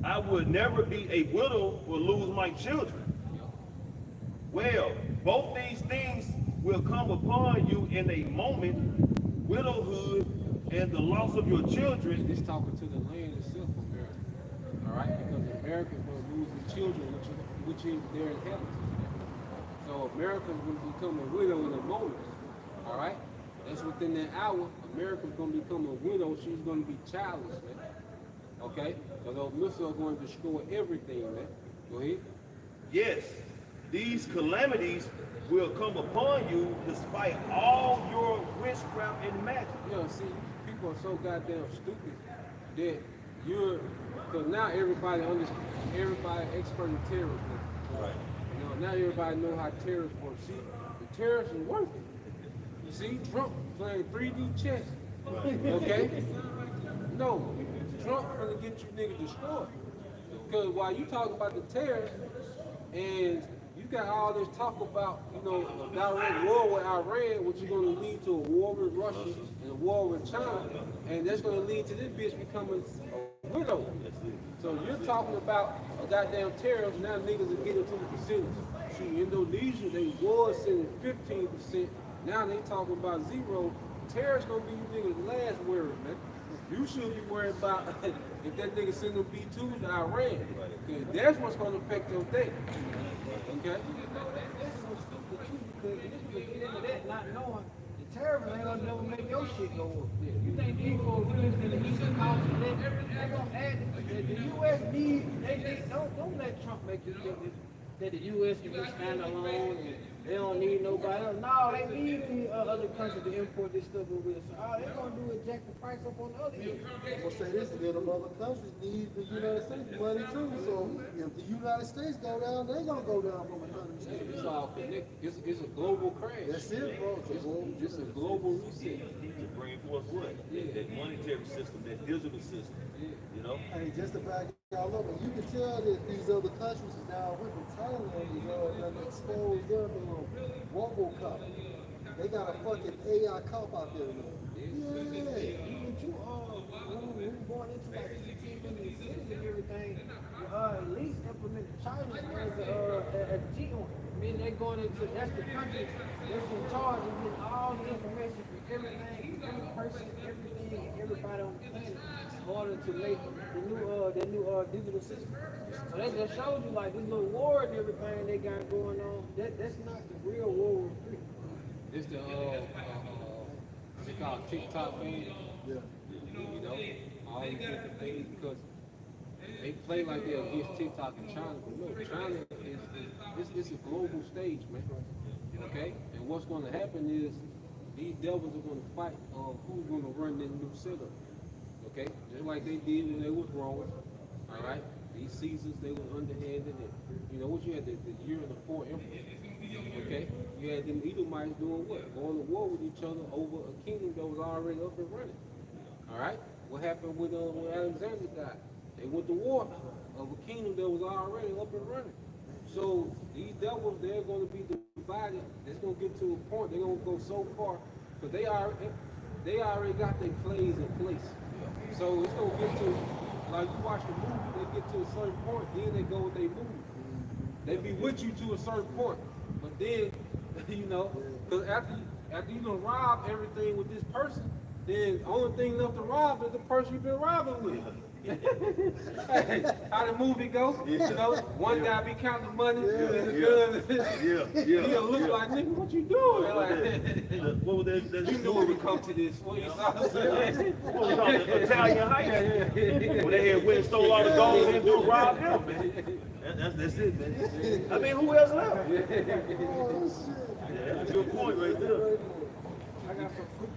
I would never be a widow or lose my children. Well, both these things will come upon you in a moment, widowhood and the loss of your children. It's talking to the land itself, America. all right? Because America's going to lose the children, which is their inheritance. So America's going to become a widow in a moment, all right? That's within that hour. America's going to become a widow. She's going to be childless, man. Okay? So those missiles are going to destroy everything, man. Go ahead. Yes, these calamities will come upon you despite all your witchcraft and magic. You know, see, people are so goddamn stupid that because now everybody understands, everybody expert in terrorism. Right. You know, now everybody know how terrorists work. See, the terrorists are working. You see, Trump playing 3D chess. Okay? No, Trump gonna get you niggas destroyed. Because while you talk about the terrorists, and you got all this talk about, you know, a direct war with Iran, which is going to lead to a war with Russia and a war with China, and that's going to lead to this bitch becoming a widow. So you're talking about a goddamn terrorist, now niggas are getting to the percentage. See, Indonesia, they was sending 15%, now they talking about zero. Terrorists going to be you niggas' last word, man. You should be worried about if that nigga send them B-2s to Iran. Because that's what's going to affect your day. Okay? That's so stupid too, because niggas will get into that not knowing the terrorists ain't gonna never make your shit go up. You think these folks live in the Eastern continent, they gonna add it. The U.S. needs, they don't let Trump make you think that the U.S. can just stand alone and they don't need nobody else. No, they need the other countries to import this stuff over here. So all they're gonna do is jack the price up on the other end. I'm gonna say this again, the other countries need the United States money too. So if the United States go down, they gonna go down from economy standpoint. It's all connected. It's a global crash. That's it, bro. It's a global reset. To bring forth what? That monetary system, that digital system. You know? Hey, just to back y'all up, and you can tell that these other countries is now with the Thailand is that exposed their RoboCop. They got a fucking AI cop out there now. Yeah. Even too, when we going into like 15 million cities and everything, at least implemented China as a G1. I mean, they're going into, that's the country that's in charge of getting all the information from everything, every person, everything, and everybody on the planet in order to make the new digital system. So that just shows you like this little war and everything they got going on, that's not the real World War III. It's the they call it TikTok, man. Yeah. You know, all these different things because they play like they're against TikTok in China, but no, China is a global stage, man. Okay? And what's going to happen is these devils are going to fight on who's going to run this new setup. Okay? Just like they did when they was Rome. All right? These Caesars, they were underhanded. And, you know what you had, the year of the four emperors. Okay? You had them Edomites doing what? Going to war with each other over a kingdom that was already up and running. All right? What happened when Alexander died? They went to war of a kingdom that was already up and running. So these devils, they're going to be divided. It's going to get to a point. They're going to go so far because they already got their plays in place. So it's going to get to, like you watch the movie, they get to a certain point, then they go with their movie. They be with you to a certain point, but then, you know, because after you done rob everything with this person, then the only thing left to rob is the person you've been robbing with. Hey, how the movie go? You know, one guy be counting the money and the gun. He'll look like, nigga, what you doing? Like, What was that? you knew when we come to this. What you saw? What was called the Italian Heights? When they had went and stole all the gold and do rob them, man. That's it, man. I mean, who else left? Oh shit. Yeah, that's a good point right there. I got some group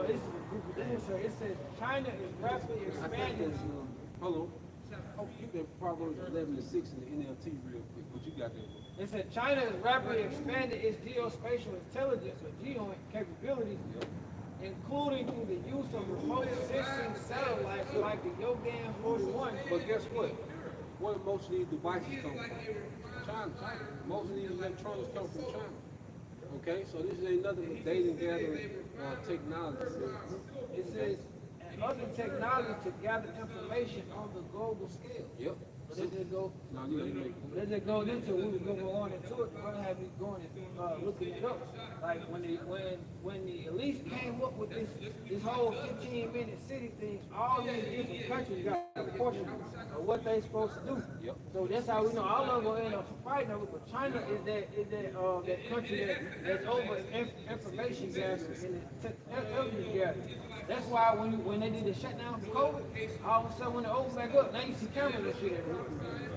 this is a group of things, so it says China is rapidly expanding. Hold on. Oh, you can Proverbs 11 to 6 in the NLT real quick. What you got there? It said China is rapidly expanding its geospatial intelligence or geo capabilities, including through the use of remote sensing satellites like the Yogan 41. But guess what? Where most of these devices come from? China. Most of these electronics come from China. Okay, so this ain't nothing but data gathering technology. It says other technology to gather information on the global scale. Yep. But let's just go. No, you ain't make- Let's just go into it. We was gonna go on into it. We're gonna have you going and looking it up. Like when the elites came up with this whole 15-minute city thing, all these different countries got a portion of what they supposed to do. Yep. So that's how we know all of them gonna end up fighting over. But China is that country that's over information gathering and intelligence gathering. That's why when they did the shutdown for COVID, all of a sudden when it opened back up, now you see cameras and shit everywhere.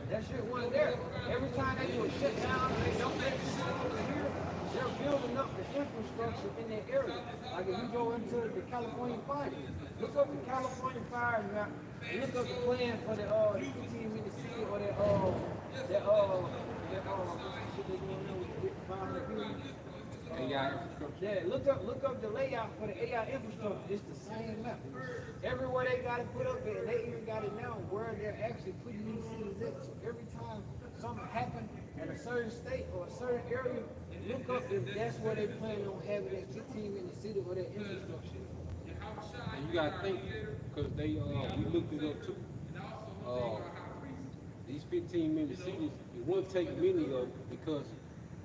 That shit wasn't there. Every time they do a shutdown, they don't let people over here. They're building up the infrastructure in that area. Like if you go into the California fire, look up the California fire map, and look up the plan for the 15-minute city or that shit they doing now with 500 people. AI infrastructure. Yeah, look up the layout for the AI infrastructure. It's the same map. Everywhere they got it put up there, they even got it now where they're actually putting these cities in. So every time something happens at a certain state or a certain area, look up if that's where they plan on having that 15-minute city or that infrastructure. And you gotta think, cause they we looked it up too. These 15-minute cities, it wouldn't take many of them because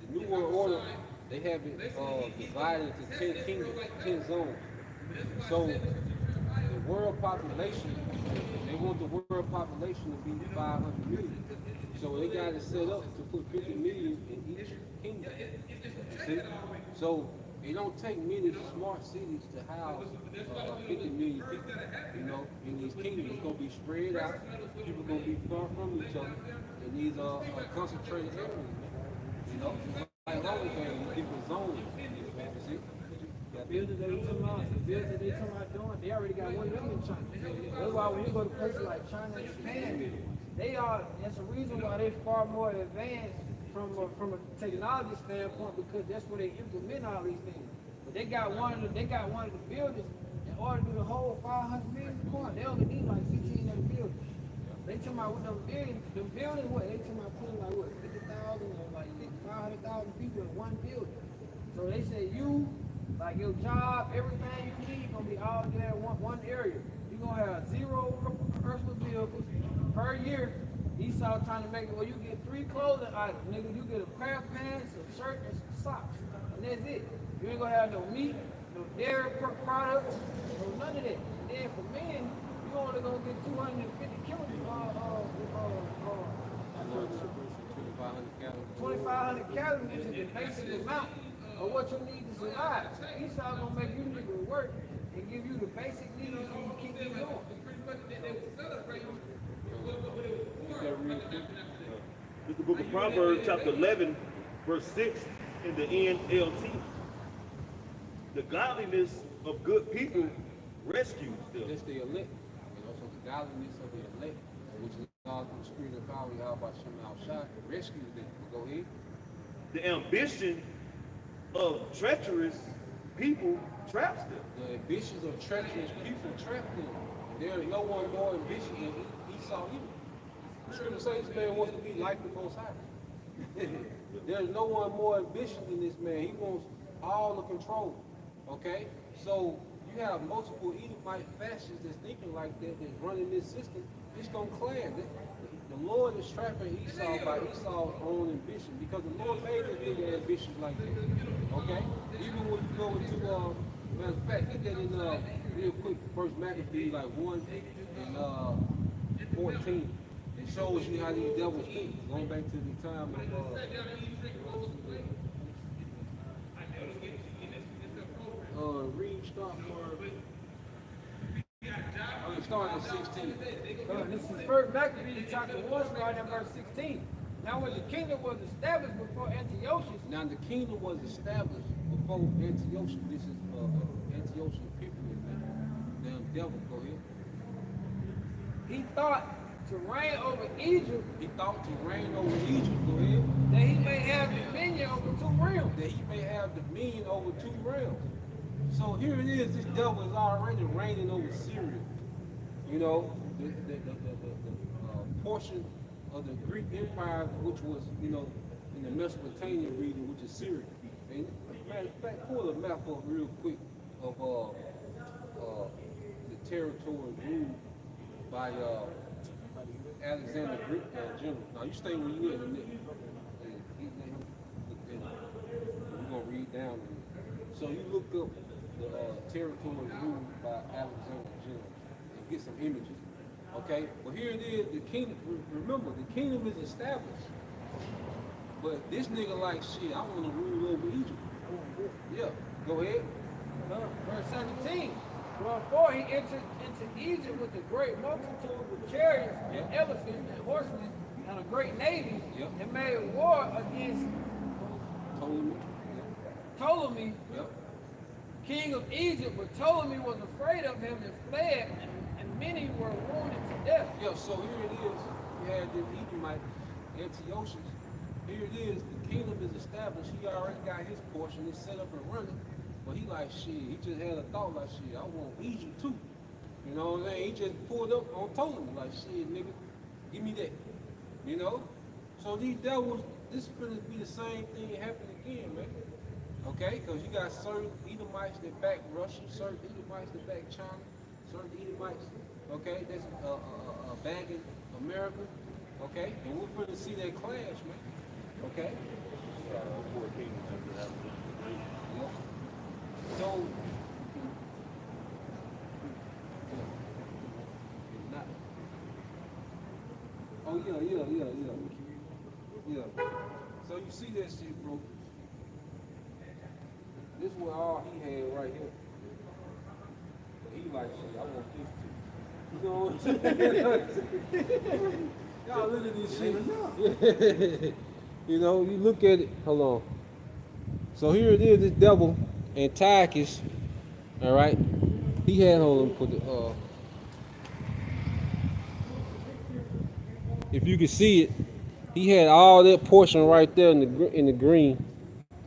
the New World Order, they have it divided into 10 kingdoms, 10 zones. So the world population, they want the world population to be 500 million. So they got it set up to put 50 million in each kingdom. See? So it don't take many smart cities to house 50 million people. You know, in these kingdoms, it's gonna be spread out. People gonna be far from each other. And these are concentrated areas. You know, like all of them, different zones. You see? Builders they talking about doing, they already got one of them in China. That's why when you go to places like China and Japan, that's a reason why they're far more advanced from a technology standpoint because that's where they implement all these things. But they got one of the builders in order to do the whole 500 million coin. They only need like 15 of the builders. They talking about with them buildings, what? They talking about putting like what, 50,000 or like 500,000 people in one building. So they say like your job, everything you need gonna be all there in one area. You're gonna have 0 personal vehicles per year. Esau trying to make it where you get 3 clothing items. Nigga, you get a pair of pants, a shirt, and some socks. And that's it. You ain't gonna have no meat, no dairy products, no none of that. And then for men, you only gonna get 250 kilograms. 2,500 calories, which is the basic amount of what you need to survive. Esau gonna make you niggas work and give you the basic needs so you keep it going. It's the book of Proverbs, chapter 11, verse 6 in the NLT. The godliness of good people rescues them. That's the elect. You know, so the godliness of the elect, which is God through the spirit of power, Yahweh Shem Al-Shai, rescues them. Go ahead. The ambition of treacherous people traps them. The ambitions of treacherous people trap them. There is no one more ambitious than Esau either. The scripture says this man wants to be like the Most High. There is no one more ambitious than this man. He wants all the control. Okay? So you have multiple Edomite fascists that's thinking like that, that's running this system. It's going to clash. The Lord is trapping Esau by Esau's own ambition because the Lord made this nigga ambitious like that. Okay? Even when you go into, matter of fact, get that in real quick, First Maccabees like 1 and 14. It shows you how these devils think. Going back to the time of read start at 16. This is First Maccabees chapter 1, starting at verse 16. Now when the kingdom was established before Antiochus, Now the kingdom was established before Antiochus. This is Antiochus Epiphanes, damn devil. Go ahead. he thought to reign over Egypt, He thought to reign over Egypt. Go ahead. that he may have dominion over 2 realms. That he may have dominion over 2 realms. So here it is. This devil is already reigning over Syria. You know, the portion of the Greek Empire, which was, you know, in the Mesopotamian region, which is Syria. And matter of fact, pull a map up real quick of the territory ruled by Alexander General. Now you stay where you at, Nick. We're gonna read down. So you look up the territory ruled by Alexander General and get some images. Okay, well here it is. The kingdom. Remember, the kingdom is established. But this nigga like shit. I want to rule over Egypt. Yeah, go ahead. Verse 17. Wherefore he entered into Egypt with a great multitude with chariots and elephants and horsemen and a great navy, and made war against Ptolemy, king of Egypt. But Ptolemy was afraid of him and fled, and many were wounded to death. Yeah, so here it is. You had the Edomite, Antiochus. Here it is. The kingdom is established. He already got his portion. It's set up and running. But he like, shit, he just had a thought like, shit, I want Egypt too. You know what I'm saying? He just pulled up on Ptolemy like, shit, nigga, give me that. You know? So these devils, this is gonna be the same thing happening again, man. Okay? Because you got certain Edomites that back Russia, certain Edomites that back China, certain Edomites, okay, that's bagging America, okay? And we're gonna see that clash, man. Okay? So, yeah. So you see that shit, bro. This was all he had right here. He like shit, I want this too. You know what I'm saying? Y'all look at this shit. You know, you look at it, hold on. So here it is, this devil, Antiochus, all right? He had, hold on, put the, if you can see it, he had all that portion right there in the green,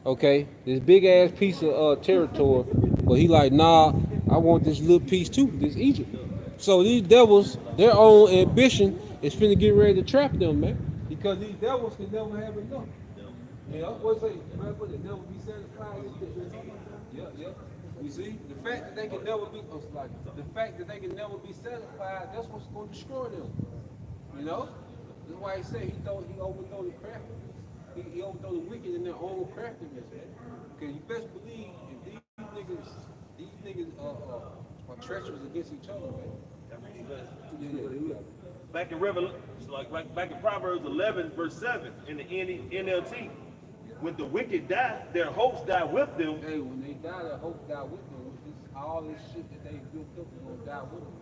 okay? This big ass piece of territory, but he like, nah, I want this little piece too, this Egypt. So these devils, their own ambition is finna get ready to trap them, man, because these devils can never have enough. You know, what's it? Remember, they never be satisfied. Yeah. You see, the fact that they can never be, satisfied, that's what's going to destroy them. You know, that's why he said he overthrow the craftiness. He overthrow the wicked in their own craftiness, man. Because you best believe if these niggas are treacherous against each other, man. Back in Revelation, back in Proverbs 11, verse 7, in the NLT. When the wicked die, their hopes die with them. Hey, when they die, their hopes die with them. All this shit that they built up is gonna die with them.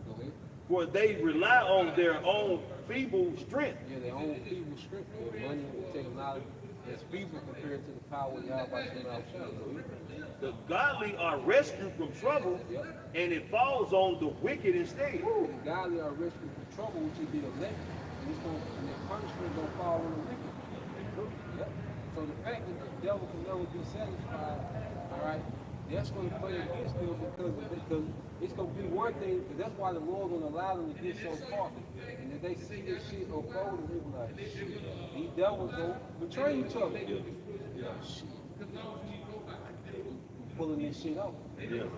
Go ahead. For they rely on their own feeble strength. Yeah, their own feeble strength. Their money and technology is feeble compared to the power you have by somebody. The godly are rescued from trouble, and it falls on the wicked instead. The godly are rescued from trouble, which is the elect, and their punishment gonna fall on the wicked. Yep. So the fact that the devil can never be satisfied, all right, that's going to play against them because it's going to be one thing, because that's why the Lord going to allow them to get so far. And if they see this shit unfold, they be like, shit, these devils go betray each other. Yeah. Shit. Pulling this shit out. Yeah.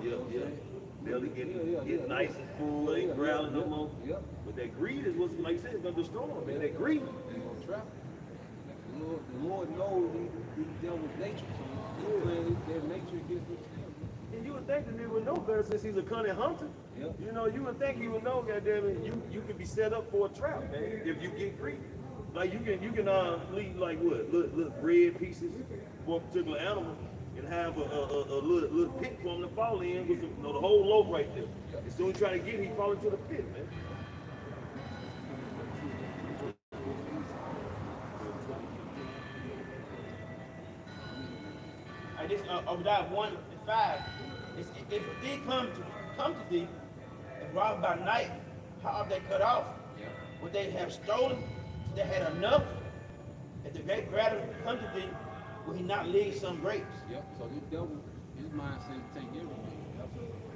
They'll get nice and full, ain't growling no more. Yep. But that greed is what's, like you said, going to destroy them, man. That greed. They're going to trap them. The Lord knows these devils' nature, so he's playing their nature against them. And you would think that he would know better since he's a cunning hunter. Yep. You know, you would think he would know, goddamn it, you can be set up for a trap, man, if you get greedy. Like you can leave like what, little bread pieces for a particular animal and have a little pit for him to fall in with the whole loaf right there. As soon as he try to get it, he fall into the pit, man. This Obadiah 1:5. If they come to thee and rob by night, how are they cut off? Would they have stolen? They had enough. If the great gatherer come to thee, will he not leave some grapes? Yep. So this devil, his mind says to take everything. Yep.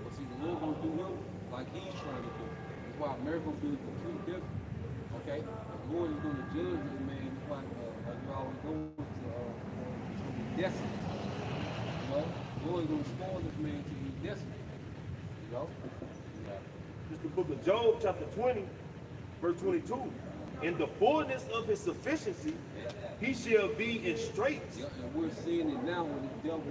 But see, the Lord gonna do him like he's trying to do. That's why America will be completely different. Okay. The Lord is gonna judge this man. That's why you always go to desolate. The Lord is going to spoil this man to be desolate. You know? It's the book of Job, chapter 20, verse 22. In the fullness of his sufficiency, he shall be in straits. Yeah, and we're seeing it now when the devil,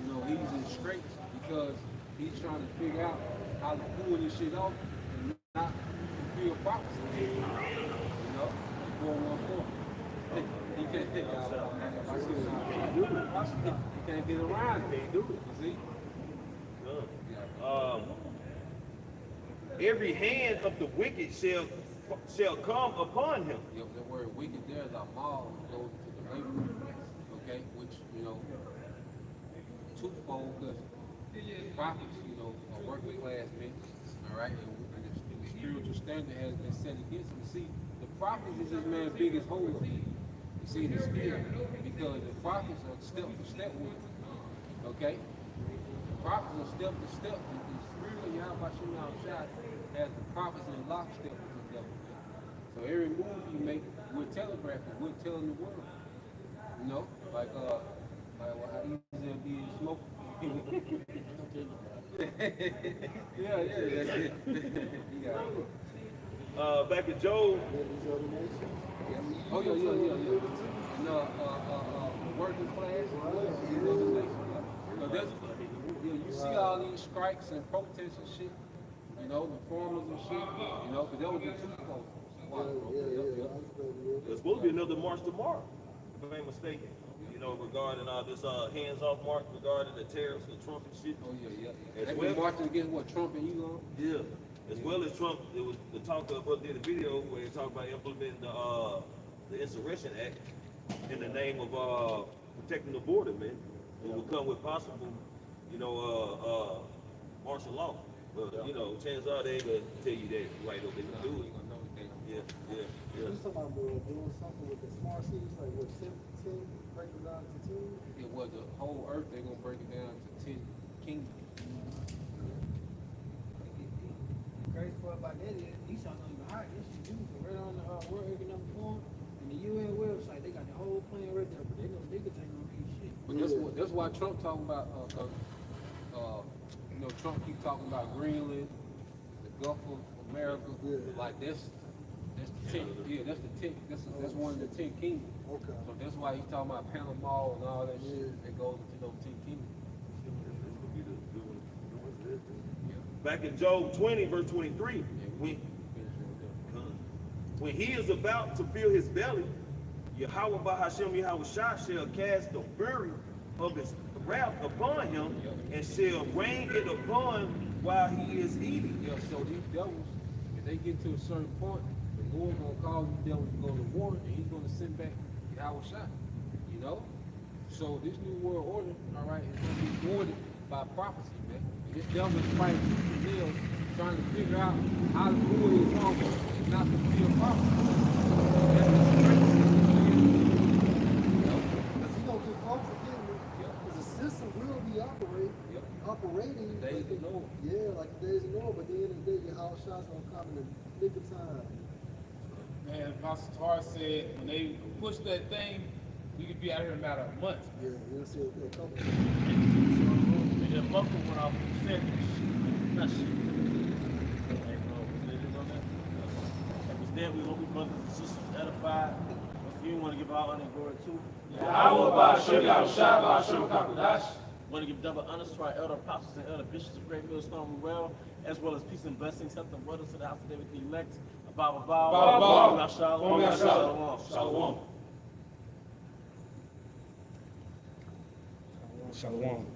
you know, he's in straits because he's trying to figure out how to pull this shit off and not fulfill prophecy. You know, 414. He can't get he can't get around it. Can't do it. You see? Every hand of the wicked shall come upon him. Yeah, the word wicked there is a mall goes to the labor, okay, which, you know, twofold, because prophets, you know, are working class men, all right, and the spiritual standard has been set against them. See, the prophets is this man's biggest hold. You see, the spirit, because the prophets are step for step with him, okay? The prophets are step for step, and the spirit of Yahweh Shemel Shai has the prophets in lockstep with the devil. So every move you make, we're telegraphing, we're telling the world. You know, like how easy it be to smoke. yeah, that's it. Back in Job, Oh, yeah. And working class, so that's, you see all these strikes and protests and shit, you know, the farmers and shit, you know, because that was the twofold. there's supposed to be another march tomorrow, if I ain't mistaken. You know, regarding this hands-off march regarding the tariffs and Trump and shit. Oh, yeah. As They well- been marching against what, Trump and Elon? Yeah. As well as Trump, it was the talk of did a video where they talked about implementing the Insurrection Act in the name of protecting the border, man. It will come with possible, you know, martial law. But you know, chances are they gonna tell you that right or they can do it. Yeah. You talking about doing something with the smart cities, like what 10, break it down to 10? It was the whole earth, they're gonna break it down to 10 kingdoms. Crazy part about that is Esau don't even hide this shit. You can right on the World Economic Forum and the UN website. They got the whole plan right there, but they know niggas ain't gonna read shit. But that's why Trump talking about, you know, Trump keep talking about Greenland, the Gulf of America, like that's the 10, that's the 10, that's one of the 10 kingdoms. Okay. So that's why he's talking about Panama and all that shit that goes into those 10 kingdoms. Back in Job 20, verse 23, when he is about to fill his belly, Yahweh Bahashem Yahweh Shah shall cast the fury of his wrath upon him and shall rain it upon while he is eating. Yeah, so these devils, if they get to a certain point, the Lord gonna cause these devils to go to war and he's gonna send back Yahweh Shah, you know? So this new world order, all right, is gonna be thwarted by prophecy, man. This devil is fighting the nails, trying to figure out how to rule his home and not to be a prophet. Because he gonna get close again, because the system will be operating. Days of Noah. Yeah, like the days of Noah, but at the end of the day, your house shots gonna come in the nick of time. Man, Pastor Tar said when they push that thing, we could be out here in a matter of months. Yeah, you'll see a couple. And that muffler went off and said that shit. Ain't no religion on that. Like it's dead, we gonna be brothers and sisters edified. If you want to give our honor and glory too. Want to give double honors to our elder apostles and elder bishops of Great Millstone Rural, as well as peace and blessings. Help them brothers to the house of David the elect. Bow. Shalom. Shalom.